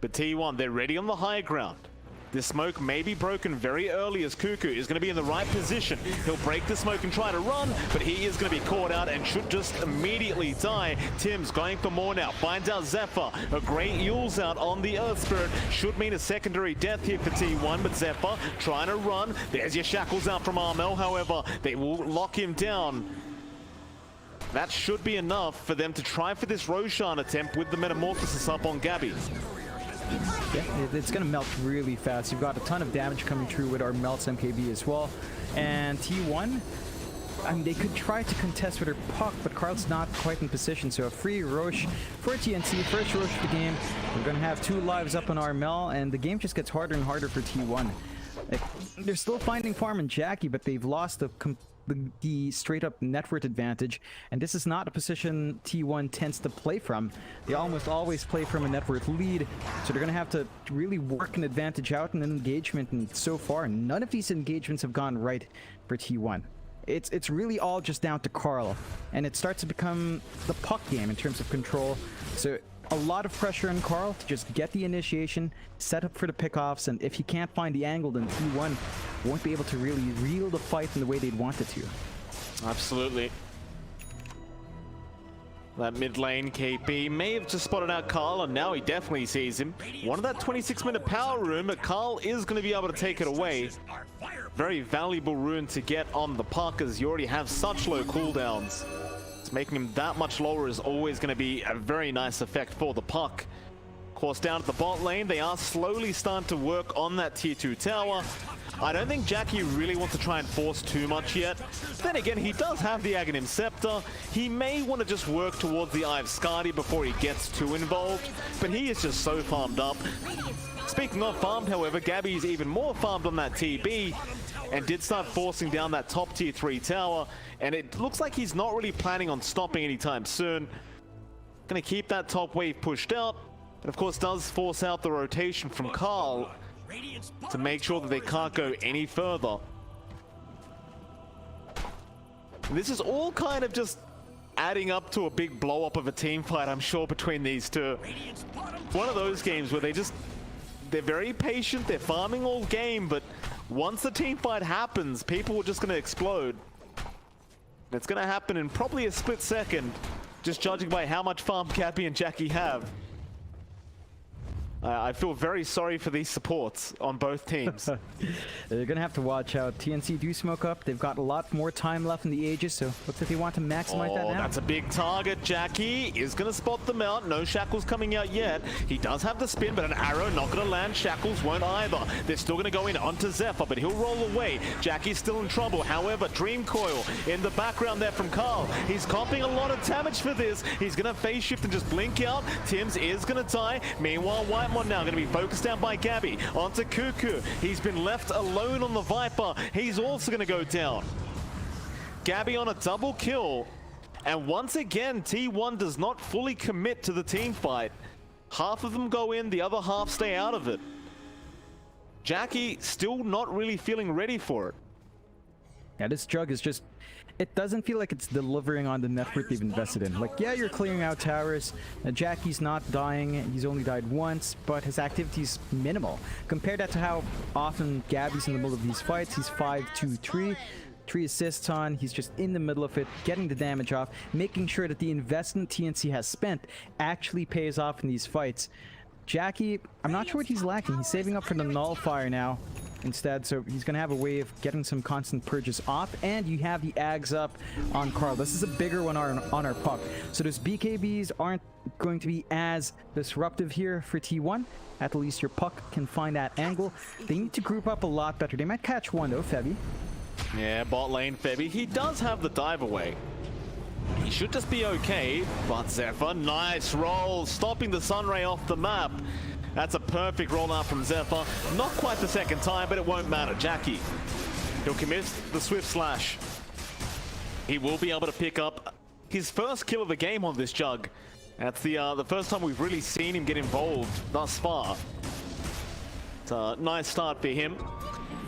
But T1, they're ready on the high ground. This smoke may be broken very early as Cuckoo is going to be in the right position. He'll break the smoke and try to run, but he is going to be caught out and should just immediately die. Tim's going for more now. Finds out Zephyr. A great Yule's out on the Earth Spirit. Should mean a secondary death here for T1, but Zephyr trying to run. There's your shackles out from Armel, however. They will lock him down. That should be enough for them to try for this Roshan attempt with the Metamorphosis up on Gabby. Yeah, it's going to melt really fast. You've got a ton of damage coming through with our Melts MKB as well. And T1, I mean, they could try to contest with her puck, but Carl's not quite in position. So a free Roche for TNC, first Roche of the game. We're going to have 2 lives up on Armel, and the game just gets harder and harder for T1. Like, they're still finding Farm and Jackie, but they've lost the straight up net worth advantage, and this is not a position T1 tends to play from. They almost always play from a net worth lead, so they're gonna have to really work an advantage out in an engagement, and so far none of these engagements have gone right for T1. It's really all just down to Carl, and it starts to become the puck game in terms of control. So a lot of pressure on Carl to just get the initiation, set up for the pickoffs, and if he can't find the angle, then T1 won't be able to really reel the fight in the way they'd want it to. Absolutely. That mid lane KP may have just spotted out Carl, and now he definitely sees him. One of that 26-minute power rune, but Carl is going to be able to take it away. Very valuable rune to get on the puck, as you already have such low cooldowns. Making him that much lower is always going to be a very nice effect for the puck. Of course, down at the bot lane, they are slowly starting to work on that tier 2 tower. I don't think Jackie really wants to try and force too much yet. Then again, he does have the Aghanim Scepter. He may want to just work towards the Eye of Skadi before he gets too involved, but he is just so farmed up. Speaking of farmed, however, Gabby is even more farmed on that TB and did start forcing down that top tier 3 tower, and it looks like he's not really planning on stopping anytime soon. Gonna keep that top wave pushed out, and of course does force out the rotation from Carl to make sure that they can't go any further. And this is all kind of just adding up to a big blow up of a team fight, I'm sure, between these two. One of those games where they're very patient, they're farming all game, but once the team fight happens, people are just going to explode. And it's going to happen in probably a split second, just judging by how much farm Gabby and Jackie have. I feel very sorry for these supports on both teams. They're going to have to watch out. TNC do smoke up. They've got a lot more time left in the Aegis, so looks like they want to maximize that now. That's a big target. Jackie is going to spot them out. No Shackles coming out yet. He does have the spin, but an arrow not going to land. Shackles won't either. They're still going to go in onto Zephyr, but he'll roll away. Jackie's still in trouble. However, Dream Coil in the background there from Carl. He's comping a lot of damage for this. He's going to phase shift and just blink out. Tim's is going to die. Meanwhile, Whitemon now going to be focused down by Gabby. Onto Cuckoo. He's been left alone on the Viper. He's also going to go down. Gabby on a double kill. And once again, T1 does not fully commit to the team fight. Half of them go in, the other half stay out of it. Jackie still not really feeling ready for it. Yeah, this jug is just... It doesn't feel like it's delivering on the net worth they've invested in. Like, yeah, you're clearing out towers. Jackie's not dying. He's only died once, but his activity's minimal. Compare that to how often Gabby's in the middle of these fights. He's 5-2-3. 3 assists on. He's just in the middle of it, getting the damage off, making sure that the investment TNC has spent actually pays off in these fights. Jackie, I'm not sure what he's lacking. He's saving up for the Nullifier now instead, so he's going to have a way of getting some constant purges off, and you have the Ags up on Carl. This is a bigger one on our puck. So those BKBs aren't going to be as disruptive here for T1. At least your puck can find that angle. They need to group up a lot better. They might catch one though, Febby. Yeah, bot lane Febby. He does have the dive away. He should just be okay, but Zephyr, nice roll, stopping the Sunray off the map. That's a perfect roll out from Zephyr. Not quite the second time, but it won't matter. Jackie, he'll commit the Swift Slash. He will be able to pick up his first kill of the game on this jug. That's the first time we've really seen him get involved thus far. It's a nice start for him.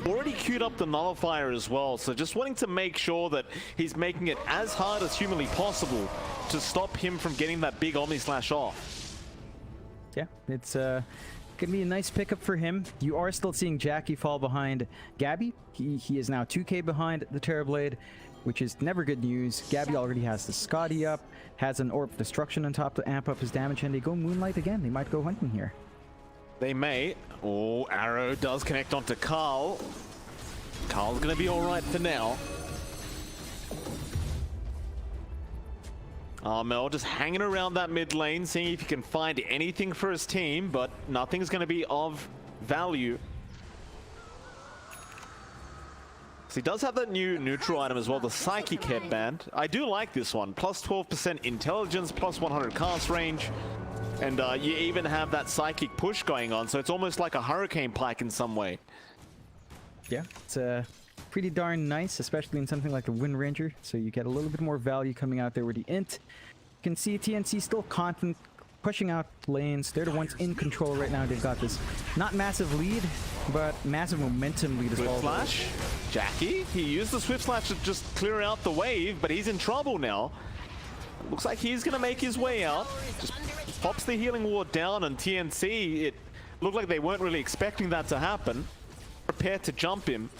Already queued up the Nullifier as well, so just wanting to make sure that he's making it as hard as humanly possible to stop him from getting that big Omni Slash off. Yeah, it's Could be a nice pickup for him. You are still seeing Jackie fall behind Gabby. He is now 2k behind the Terrorblade, which is never good news. Gabby already has the Scotty up, has an Orb of Destruction on top to amp up his damage, and they go Moonlight again. They might go hunting here. They may. Oh, Arrow does connect onto Carl. Carl's gonna be alright for now. Mel just hanging around that mid lane, seeing if he can find anything for his team, but nothing's going to be of value. So he does have that new neutral item as well, the Psychic Headband. I do like this one. Plus 12% intelligence, plus 100 cast range. And you even have that Psychic push going on, so it's almost like a Hurricane Pike in some way. Yeah, it's pretty darn nice, especially in something like the Wind Ranger, so you get a little bit more value coming out there with the int. You can see TNC still confident, pushing out lanes. They're the ones in control right now. They've got this not massive lead, but massive momentum lead as well. Swift Slash, Jackie, he used the Swift Slash to just clear out the wave, but he's in trouble now. Looks like he's gonna make his way out. Just pops the healing ward down, and TNC, it looked like they weren't really expecting that to happen. Prepared to jump him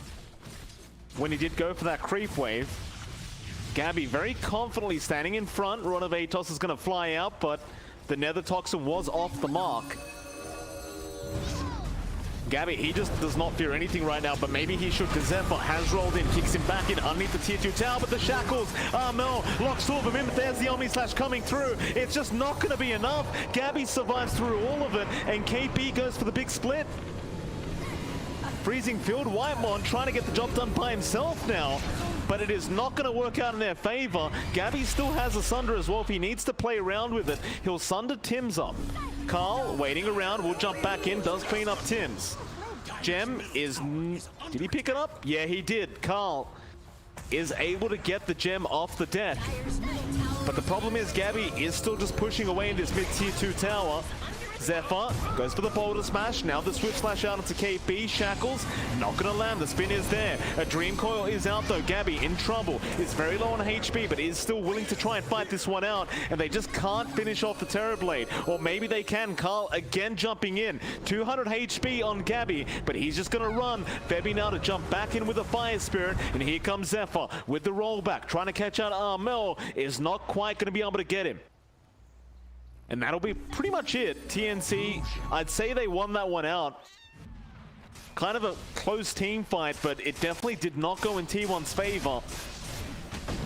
when he did go for that creep wave. Gabby very confidently standing in front. Run of Atos is going to fly out, but the Nether Toxin was off the mark. Gabby, he just does not fear anything right now, but maybe he should, because Zephyr has rolled in, kicks him back in underneath the tier 2 tower, but the shackles, Mel locks all of him in, but there's the Omni Slash coming through. It's just not going to be enough. Gabby survives through all of it, and KP goes for the big split. Freezing Field, Whitemon trying to get the job done by himself now, but it is not going to work out in their favor. Gabby still has a Sunder as well. If he needs to play around with it, he'll Sunder Tim's up. Carl waiting around, will jump back in, does clean up Tim's. Gem is... Did he pick it up? Yeah, he did. Carl is able to get the gem off the deck. But the problem is Gabby is still just pushing away in this mid-tier 2 tower. Zephyr goes for the boulder smash. Now the Swift Slash out into KP. Shackles, not gonna land. The spin is there. A Dream Coil is out though. Gabby in trouble. Is very low on HP, but is still willing to try and fight this one out. And they just can't finish off the Terrorblade. Or maybe they can. Carl again jumping in. 200 HP on Gabby, but he's just gonna run. Febby now to jump back in with a Fire Spirit. And here comes Zephyr with the rollback. Trying to catch out Armel. Is not quite gonna be able to get him. And that'll be pretty much it. TNC, I'd say they won that one out. Kind of a close team fight, but it definitely did not go in T1's favor.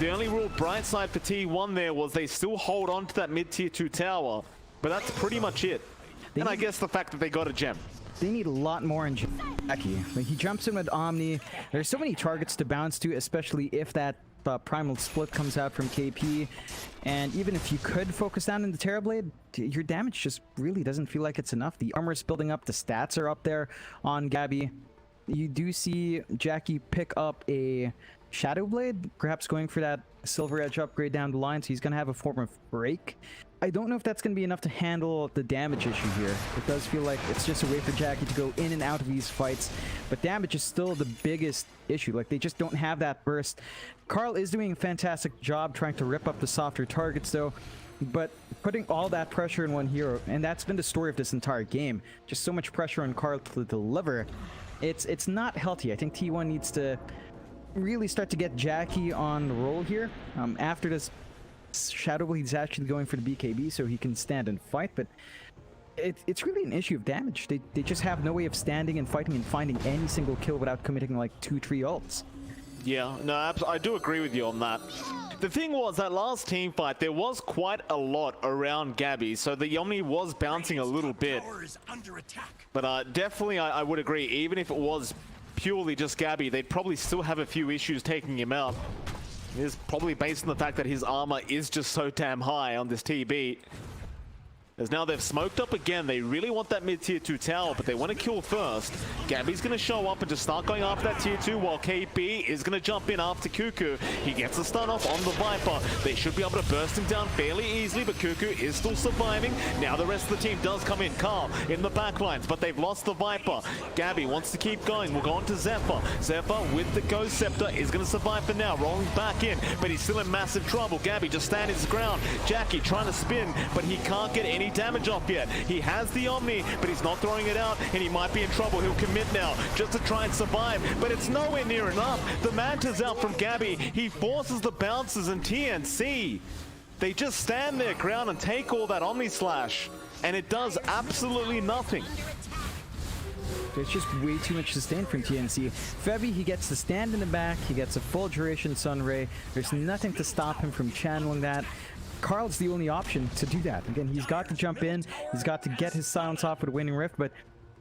The only real bright side for T1 there was they still hold on to that mid-tier 2 tower, but that's pretty much it. And I guess the fact that they got a gem. They need a lot more in Jackie. Like, he jumps in with Omni. There's so many targets to bounce to, especially if that Primal Split comes out from KP. And even if you could focus down in the Terrorblade, your damage just really doesn't feel like it's enough. The armor's building up, the stats are up there on Gabby. You do see Jackie pick up a Shadow Blade, perhaps going for that Silver Edge upgrade down the line, so he's going to have a form of break. I don't know if that's going to be enough to handle the damage issue here. It does feel like it's just a way for Jackie to go in and out of these fights, but damage is still the biggest issue. Like, they just don't have that burst. Carl is doing a fantastic job trying to rip up the softer targets though, but putting all that pressure in one hero, and that's been the story of this entire game, just so much pressure on Carl to deliver, it's not healthy. I think T1 needs to really start to get Jackie on the roll here. After this Shadow Blade, he's actually going for the BKB so he can stand and fight, but it's really an issue of damage. They just have no way of standing and fighting and finding any single kill without committing like 2-3 ults. Yeah, no, I do agree with you on that. The thing was, that last team fight, there was quite a lot around Gabby, so the Omni was bouncing a little bit. But definitely, I would agree, even if it was purely just Gabby, they'd probably still have a few issues taking him out. It is probably based on the fact that his armor is just so damn high on this TB. As now they've smoked up again. They really want that mid-tier 2 tower, but they want to kill first. Gabby's going to show up and just start going after that tier 2, while KP is going to jump in after Cuckoo. He gets the stun off on the Viper. They should be able to burst him down fairly easily, but Cuckoo is still surviving. Now the rest of the team does come in. Carl in the backlines, but they've lost the Viper. Gabby wants to keep going. We'll go on to Zephyr. Zephyr with the Ghost Scepter is going to survive for now, rolling back in, but he's still in massive trouble. Gabby just standing his ground. Jackie trying to spin, but he can't get any any damage off yet. He has the Omni, but he's not throwing it out, and he might be in trouble. He'll commit now just to try and survive, but it's nowhere near enough. The Manta's out from Gabby. He forces the bounces, and TNC, they just stand their ground and take all that Omni Slash, and it does absolutely nothing. There's just way too much sustain from TNC. Febby, he gets to stand in the back, he gets a full duration Sunray. There's nothing to stop him from channeling that. Carl's the only option to do that. Again, he's got to jump in, he's got to get his silence off with a Winning Rift, but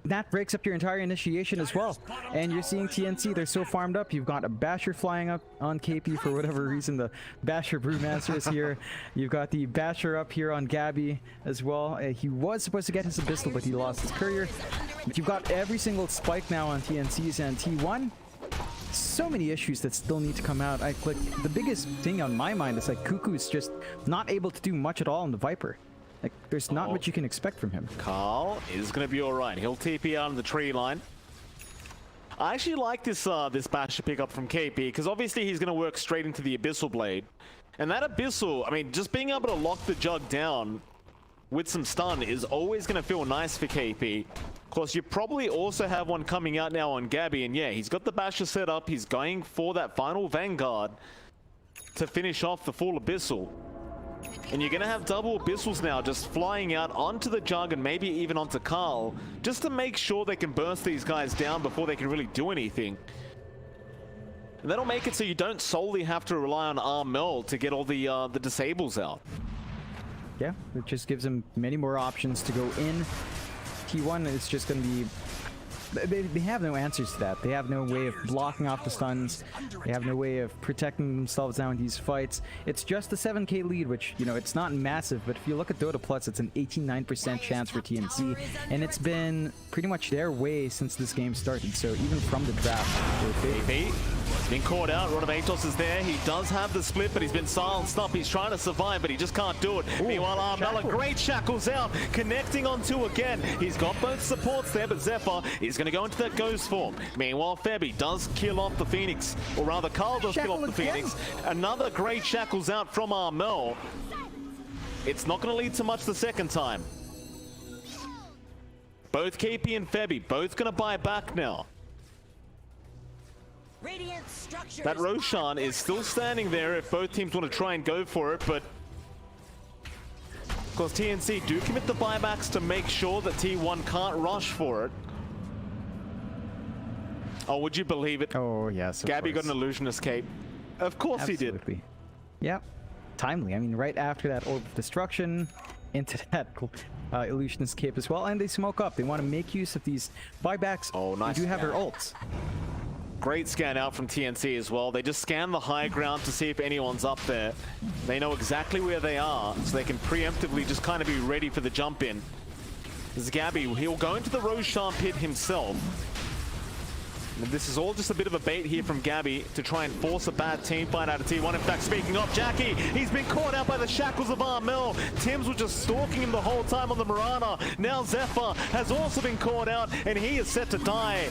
that breaks up your entire initiation as well. And you're seeing TNC, they're so farmed up. You've got a Basher flying up on KP for whatever reason. The Basher Brewmaster is here. You've got the Basher up here on Gabby as well. He was supposed to get his Abyssal, but he lost his Courier. But you've got every single spike now on TNC's and T1. So many issues that still need to come out. Like the biggest thing on my mind is like Cuckoo's just not able to do much at all in the Viper. Like, there's not much you can expect from him. Carl is going to be all right. He'll TP out on the tree line. I actually like this this Basher pickup from KP, because obviously he's going to work straight into the Abyssal Blade. And that Abyssal, I mean, just being able to lock the Jug down with some stun is always going to feel nice for KP. Of course, you probably also have one coming out now on Gabby, and yeah, he's got the Basher set up. He's going for that final Vanguard to finish off the full Abyssal. And you're going to have double Abyssals now just flying out onto the Jug and maybe even onto Carl, just to make sure they can burst these guys down before they can really do anything. And that'll make it so you don't solely have to rely on Armel to get all the disables out. Yeah, it just gives him many more options to go in. T1 is just going to be... They have no answers to that. They have no way of blocking off the stuns. They have no way of protecting themselves now in these fights. It's just a 7k lead, which, you know, it's not massive, but if you look at Dota Plus, it's an 89% chance for TNC, and it's been pretty much their way since this game started, so even from the draft, KP being caught out. Rod of Atos is there. He does have the split, but he's been silenced up. He's trying to survive, but he just can't do it. Ooh, meanwhile, Armella, great shackles out, connecting on two again. He's got both supports there, but Zephyr is going to go into that ghost form. Meanwhile, Febby does kill off the Phoenix, or rather, Carl does kill off the Phoenix. Another great shackles out from Armel. It's not going to lead to much the second time. Both KP and Febby, both going to buy back now. That Roshan is still standing there if both teams want to try and go for it, but of course TNC do commit the buybacks to make sure that T1 can't rush for it. Oh, would you believe it? Oh, yes, Gabby got an Illusionist cape. Of course Absolutely. He did. Yep. Timely. I mean, right after that Orb of Destruction, into that Illusionist cape as well, and they smoke up. They want to make use of these buybacks. Oh, nice. They do have their ults. Great scan out from TNC as well. They just scan the high ground to see if anyone's up there. They know exactly where they are, so they can preemptively just kind of be ready for the jump in. This is Gabby. He'll go into the Roshan pit himself. And this is all just a bit of a bait here from Gabby to try and force a bad team fight out of T1. In fact, speaking of Jackie, he's been caught out by the shackles of Armel. Tims was just stalking him the whole time on the Mirana. Now Zephyr has also been caught out, and he is set to die.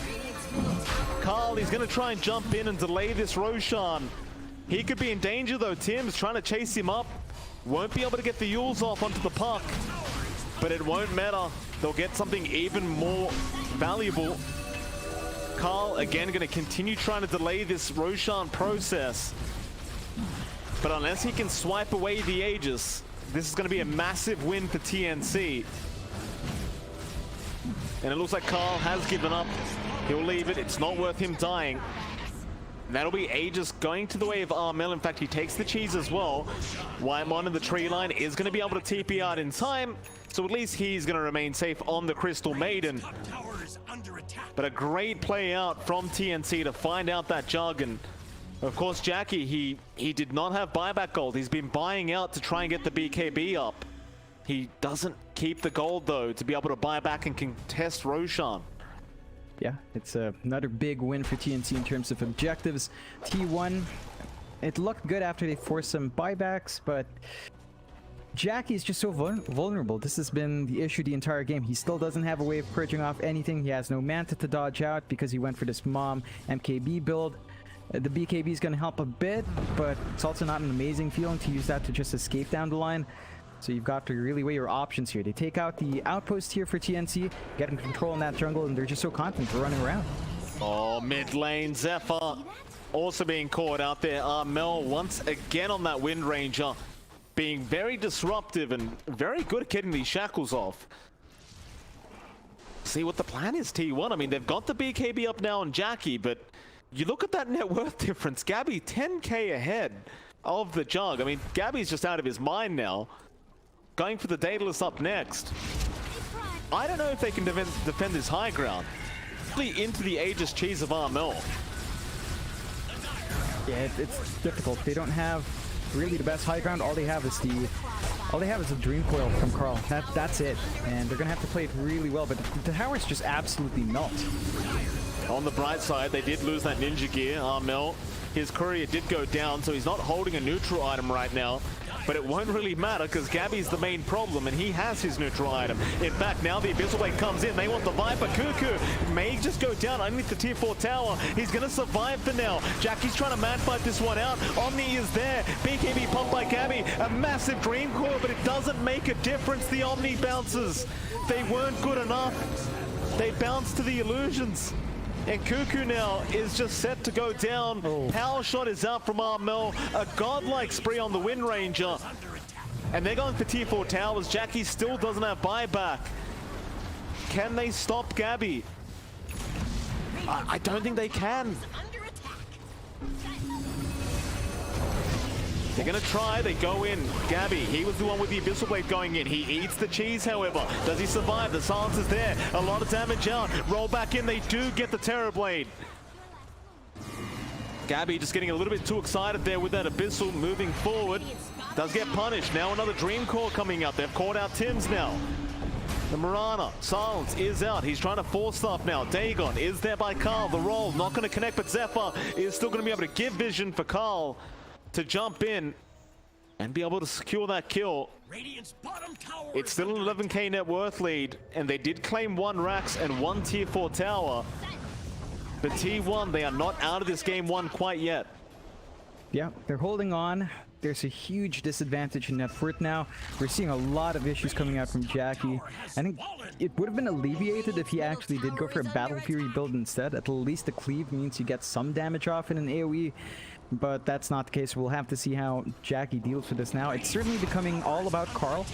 Carl, he's going to try and jump in and delay this Roshan. He could be in danger though. Tim's trying to chase him up. Won't be able to get the Yules off onto the puck. But it won't matter. They'll get something even more valuable. Carl, again, going to continue trying to delay this Roshan process. But unless he can swipe away the Aegis, this is going to be a massive win for TNC. And it looks like Carl has given up. He'll leave it. It's not worth him dying. That'll be Aegis going to the way of Armel. In fact, he takes the cheese as well. Wymon in the tree line is going to be able to TP out in time. So at least he's going to remain safe on the Crystal Maiden. But a great play out from TNC to find out that Jug. And of course, Jackie, he did not have buyback gold. He's been buying out to try and get the BKB up. He doesn't keep the gold, though, to be able to buy back and contest Roshan. Yeah, it's another big win for TNC in terms of objectives. T1, it looked good after they forced some buybacks, but Jackie is just so vulnerable. This has been the issue the entire game. He still doesn't have a way of purging off anything. He has no Manta to dodge out because he went for this Mom MKB build. The BKB is going to help a bit, but it's also not an amazing feeling to use that to just escape down the line. So you've got to really weigh your options here. They take out the outpost here for TNC, getting control in that jungle, and they're just so confident for running around. Oh, mid lane, Zephyr also being caught out there. Mel once again on that Wind Ranger, being very disruptive and very good at getting these shackles off. See what the plan is, T1. I mean, they've got the BKB up now on Jackie, but you look at that net worth difference. Gabby 10k ahead of the Jug. I mean, Gabby's just out of his mind now. Going for the Daedalus up next. I don't know if they can defend this high ground. Really into the Aegis cheese of Armel. Yeah, it's difficult. They don't have really the best high ground. All they have is a Dream Coil from Carl. That's it. And they're gonna have to play it really well, but the towers just absolutely melt. On the bright side, they did lose that ninja gear. Armel, his courier did go down, so he's not holding a neutral item right now. But it won't really matter because Gabby's the main problem and he has his neutral item. In fact, now the Abyssal Blade comes in. They want the Viper. Cuckoo may just go down underneath the tier 4 tower. He's going to survive for now. Jackie's trying to man fight this one out. Omni is there. BKB pumped by Gabby. A massive Dream Coil, but it doesn't make a difference. The Omni bounces. They weren't good enough. They bounced to the illusions. And Cuckoo now is just set to go down. Power shot is out from Armel. A godlike spree on the Wind Ranger. And they're going for tier 4 towers. Jackie still doesn't have buyback. Can they stop Gabby? I don't think they can. They're going to try. They go in. Gabby, he was the one with the Abyssal Blade going in. He eats the cheese, however. Does he survive? The silence is there. A lot of damage out. Roll back in. They do get the Terror Blade. Gabby just getting a little bit too excited there with that Abyssal moving forward. Does get punished. Now another Dream Core coming out. They've caught out Tim's now. The Mirana, silence is out. He's trying to force stuff now. Dagon is there by Carl. The roll not going to connect, but Zephyr is still going to be able to give vision for Carl to jump in and be able to secure that kill. It's still an 11k net worth lead, and they did claim 1 Rax and 1 tier 4 tower. But T1, they are not out of this game 1 quite yet. Yeah, they're holding on. There's a huge disadvantage in net worth now. We're seeing a lot of issues coming out from Jackie. I think it would have been alleviated if he actually did go for a Battle Fury build instead. At least the cleave means you get some damage off in an AoE. But that's not the case. We'll have to see how Jackie deals with this now. It's certainly becoming all about Carl.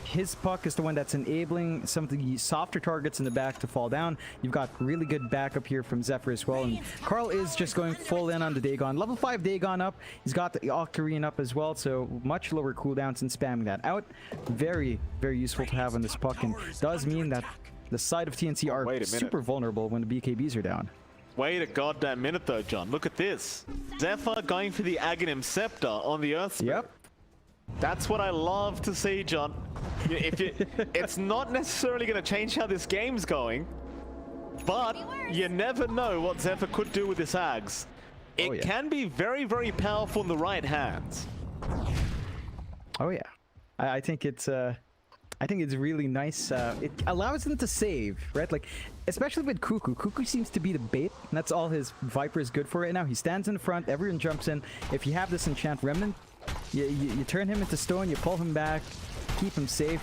His puck is the one that's enabling some of the softer targets in the back to fall down. You've got really good backup here from Zephyr as well. And Carl is just going full in on the Dagon. Level 5 Dagon up. He's got the Ocarine up as well, so much lower cooldowns and spamming that out. Very, very useful to have on this puck, and does mean that the side of TNC are super vulnerable when the BKBs are down. Wait a goddamn minute though, John. Look at this. Zephyr going for the Aghanim Scepter on the Earth. Yep. That's what I love to see, John. It's not necessarily going to change how this game's going, but you never know what Zephyr could do with this Ags. It can be very, very powerful in the right hands. Oh yeah. I think it's really nice. It allows them to save, right? Like, especially with Cuckoo. Cuckoo seems to be the bait, and that's all his Viper is good for right now. He stands in front, everyone jumps in. If you have this Enchant Remnant, you turn him into stone, you pull him back, keep him safe,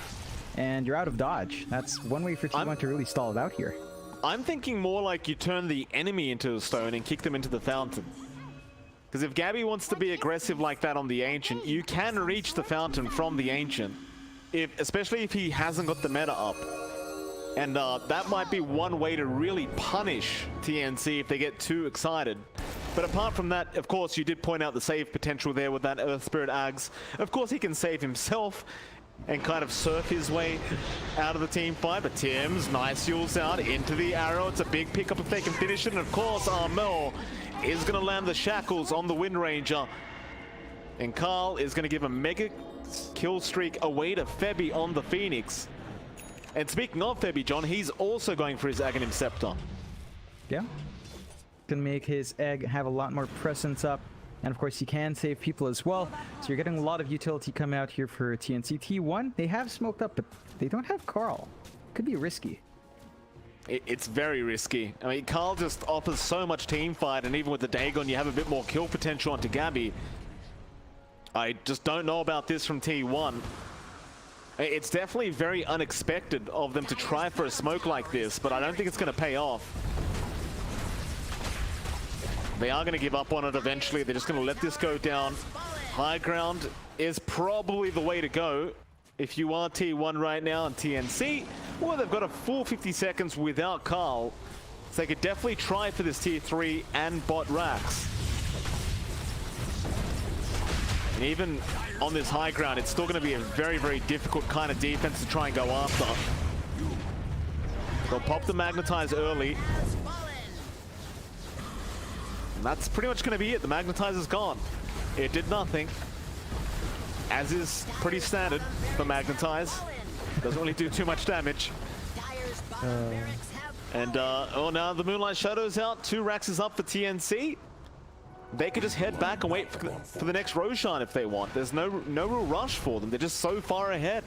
and you're out of dodge. That's one way for T1 to really stall it out here. I'm thinking more like you turn the enemy into a stone and kick them into the fountain. Because if Gabby wants to be aggressive like that on the Ancient, you can reach the fountain from the Ancient. Especially if he hasn't got the meta up. And that might be one way to really punish TNC if they get too excited. But apart from that, of course, you did point out the save potential there with that Earth Spirit Ags. Of course, he can save himself and kind of surf his way out of the team fight. But Tim's nice yules out into the arrow. It's a big pickup if they can finish it. And of course, Armel is going to land the shackles on the Wind Ranger. And Carl is going to give a mega kill streak away to Febby on the Phoenix. And speaking of Febby, John, he's also going for his Aghanim Scepter. Yeah. Gonna make his egg have a lot more presence up. And of course, he can save people as well. So you're getting a lot of utility coming out here for TNC. T1, they have smoked up, but they don't have Carl. Could be risky. It's very risky. I mean, Carl just offers so much team fight, and even with the Dagon, you have a bit more kill potential onto Gabby. I just don't know about this from T1. It's definitely very unexpected of them to try for a smoke like this, but I don't think it's going to pay off. They are going to give up on it eventually. They're just going to let this go down. High ground is probably the way to go if you are T1 right now and TNC. Well, they've got a full 50 seconds without Carl. So they could definitely try for this tier 3 and bot racks. And even on this high ground, it's still going to be a very, very difficult kind of defense to try and go after. They'll pop the magnetize early. And that's pretty much going to be it. The magnetizer's gone. It did nothing. As is pretty standard for magnetize. Doesn't really do too much damage. Oh, now the Moonlight Shadow's out. 2 racks is up for TNC. They could just head back and wait for the next Roshan if they want. There's no real rush for them. They're just so far ahead.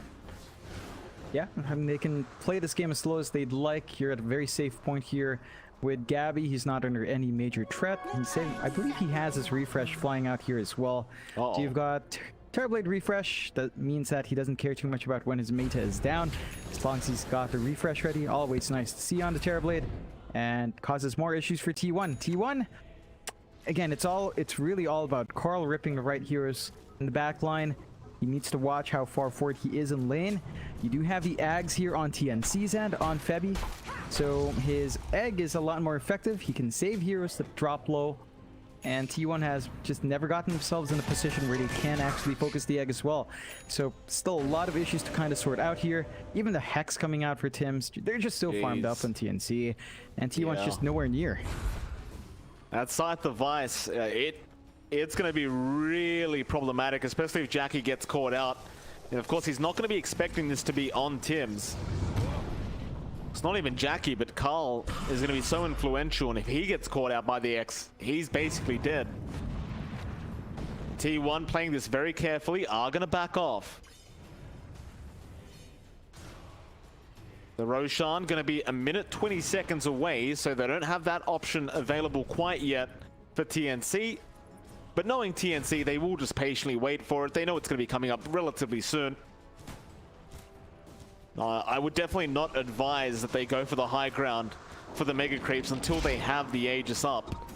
Yeah, I mean, they can play this game as slow as they'd like. You're at a very safe point here. With Gabby, he's not under any major threat. He's saying, I believe he has his refresh flying out here as well. So you've got Terrorblade refresh. That means that he doesn't care too much about when his meta is down. As long as he's got the refresh ready, always nice to see on the Terrorblade. And causes more issues for T1. T1, again, it's really all about Carl ripping the right heroes in the back line. He needs to watch how far forward he is in lane. You do have the Ags here on TNC's end, on Febby. So his egg is a lot more effective. He can save heroes that drop low. And T1 has just never gotten themselves in a position where they can actually focus the egg as well. So still a lot of issues to kind of sort out here. Even the Hex coming out for Tims, they're just so farmed up on TNC. And T1's just nowhere near. That Scythe of Vice, it's going to be really problematic, especially if Jackie gets caught out. And of course, he's not going to be expecting this to be on Tims. It's not even Jackie, but Carl is going to be so influential, and if he gets caught out by the X, he's basically dead. T1 playing this very carefully, are going to back off. The Roshan going to be a minute 20 seconds away, so they don't have that option available quite yet for TNC. But knowing TNC, they will just patiently wait for it. They know it's going to be coming up relatively soon. I would definitely not advise that they go for the high ground for the Mega Creeps until they have the Aegis up.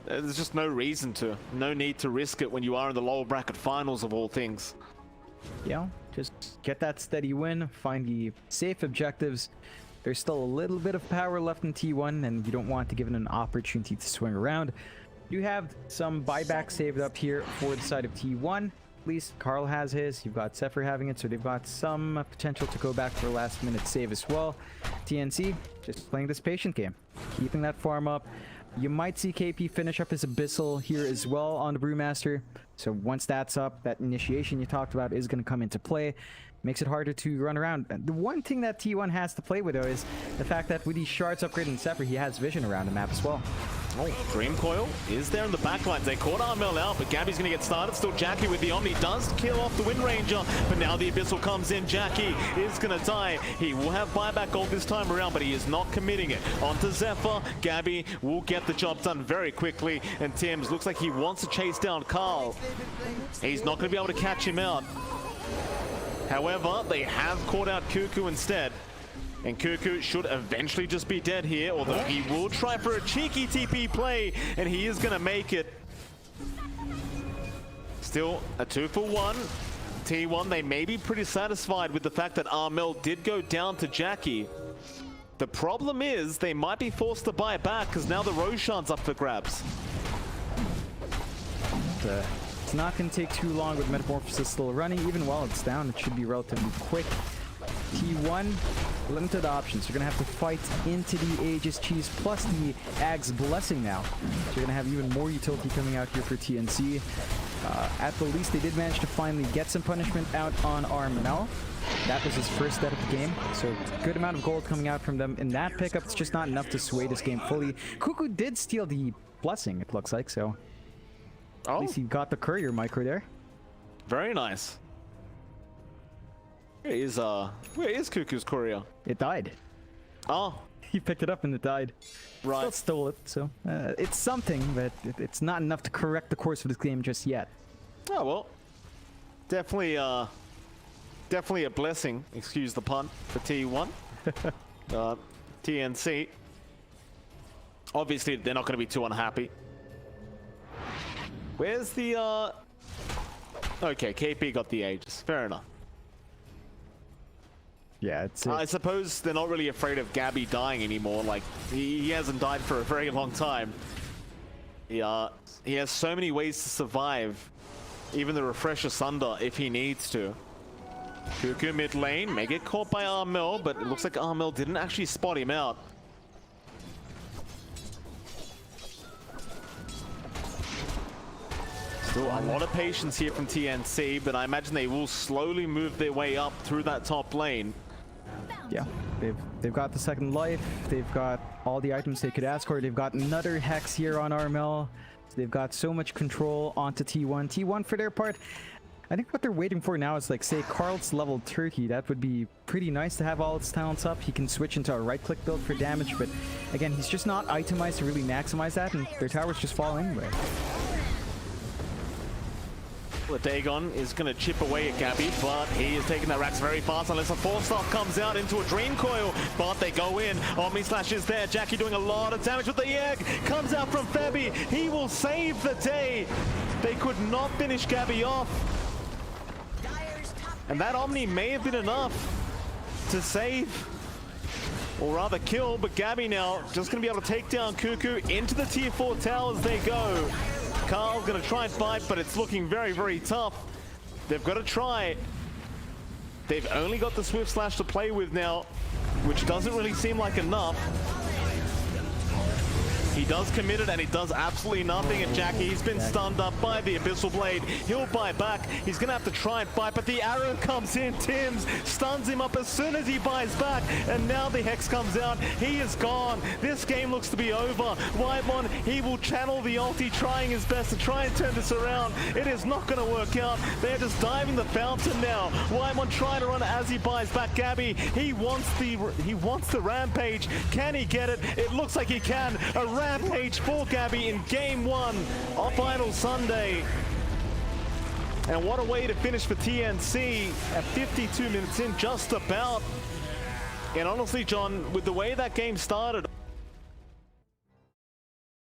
There's just no reason to. No need to risk it when you are in the lower bracket finals of all things. Yeah, just get that steady win, find the safe objectives. There's still a little bit of power left in T1, and you don't want to give it an opportunity to swing around. You have some buyback saved up here for the side of T1. At least Carl has his. You've got Zephyr having it, so they've got some potential to go back for a last-minute save as well. TNC just playing this patient game, keeping that farm up. You might see KP finish up his Abyssal here as well on the Brewmaster. So once that's up, that initiation you talked about is going to come into play. Makes it harder to run around. The one thing that T1 has to play with, though, is the fact that with these shards upgrading Zephyr, he has vision around the map as well. Oh, Dream Coil is there in the backlines. They caught Armel out, but Gabby's going to get started. Still Jackie with the Omni does kill off the Wind Ranger, but now the Abyssal comes in. Jackie is going to die. He will have buyback gold this time around, but he is not committing it. Onto Zephyr. Gabby will get the job done very quickly, and Tims looks like he wants to chase down Carl. He's not going to be able to catch him out. However, they have caught out Cuckoo instead. And Cuckoo should eventually just be dead here, although he will try for a cheeky TP play, and he is going to make it. Still a 2-for-1. T1, they may be pretty satisfied with the fact that Armel did go down to Jackie. The problem is they might be forced to buy back because now the Roshan's up for grabs. It's not going to take too long with Metamorphosis still running. Even while it's down, it should be relatively quick. T1, limited options. You're going to have to fight into the Aegis Cheese plus the Ag's Blessing now. So you're going to have even more utility coming out here for TNC. At the least, they did manage to finally get some punishment out on Armel. That was his first death of the game. So good amount of gold coming out from them in that pickup. It's just not enough to sway this game fully. Cuckoo did steal the Blessing, it looks like, so... At least he got the courier micro there. Very nice. Where is Cuckoo's courier? It died. Oh. He picked it up and it died. Right. Still stole it, so it's something, but it's not enough to correct the course of this game just yet. Oh, well. Definitely definitely a blessing, excuse the pun, for T1. TNC. Obviously, they're not going to be too unhappy. Where's the, Okay, KP got the Aegis. Fair enough. Yeah, it's... I suppose they're not really afraid of Gabby dying anymore. Like, he hasn't died for a very long time. He has so many ways to survive. Even the Refresher Sunder, if he needs to. Cuckoo mid lane, may get caught by Armel, but it looks like Armel didn't actually spot him out. Still a lot of patience here from TNC, but I imagine they will slowly move their way up through that top lane. Yeah, they've got the second life, they've got all the items they could ask for, they've got another Hex here on Armel. They've got so much control onto T1. T1 for their part, I think what they're waiting for now is like, say, Karl's level 30. That would be pretty nice to have all its talents up. He can switch into a right-click build for damage, but again, he's just not itemized to really maximize that, and their towers just fall anyway. Well, Dagon is going to chip away at Gabby, but he is taking that racks very fast unless a 4-star comes out into a Dream Coil. But they go in. Omni Slash is there. Jackie doing a lot of damage with the egg. Comes out from Febby. He will save the day. They could not finish Gabby off. And that Omni may have been enough to save, or rather kill, but Gabby now just going to be able to take down Cuckoo into the tier 4 tower as they go. Karl's going to try and fight, but it's looking very, very tough. They've got to try. They've only got the Swift Slash to play with now, which doesn't really seem like enough. He does commit it, and he does absolutely nothing at Jackie. He's been stunned up by the Abyssal Blade. He'll buy back. He's going to have to try and fight, but the arrow comes in. Tim's stuns him up as soon as he buys back, and now the Hex comes out. He is gone. This game looks to be over. Whitemon, he will channel the ulti, trying his best to try and turn this around. It is not going to work out. They're just diving the fountain now. Whitemon trying to run as he buys back Gabby. He wants the rampage. Can he get it? It looks like he can. A rampage for Gabby in game 1 of Final Sunday. And what a way to finish for TNC at 52 minutes in, just about. And honestly, John, with the way that game started,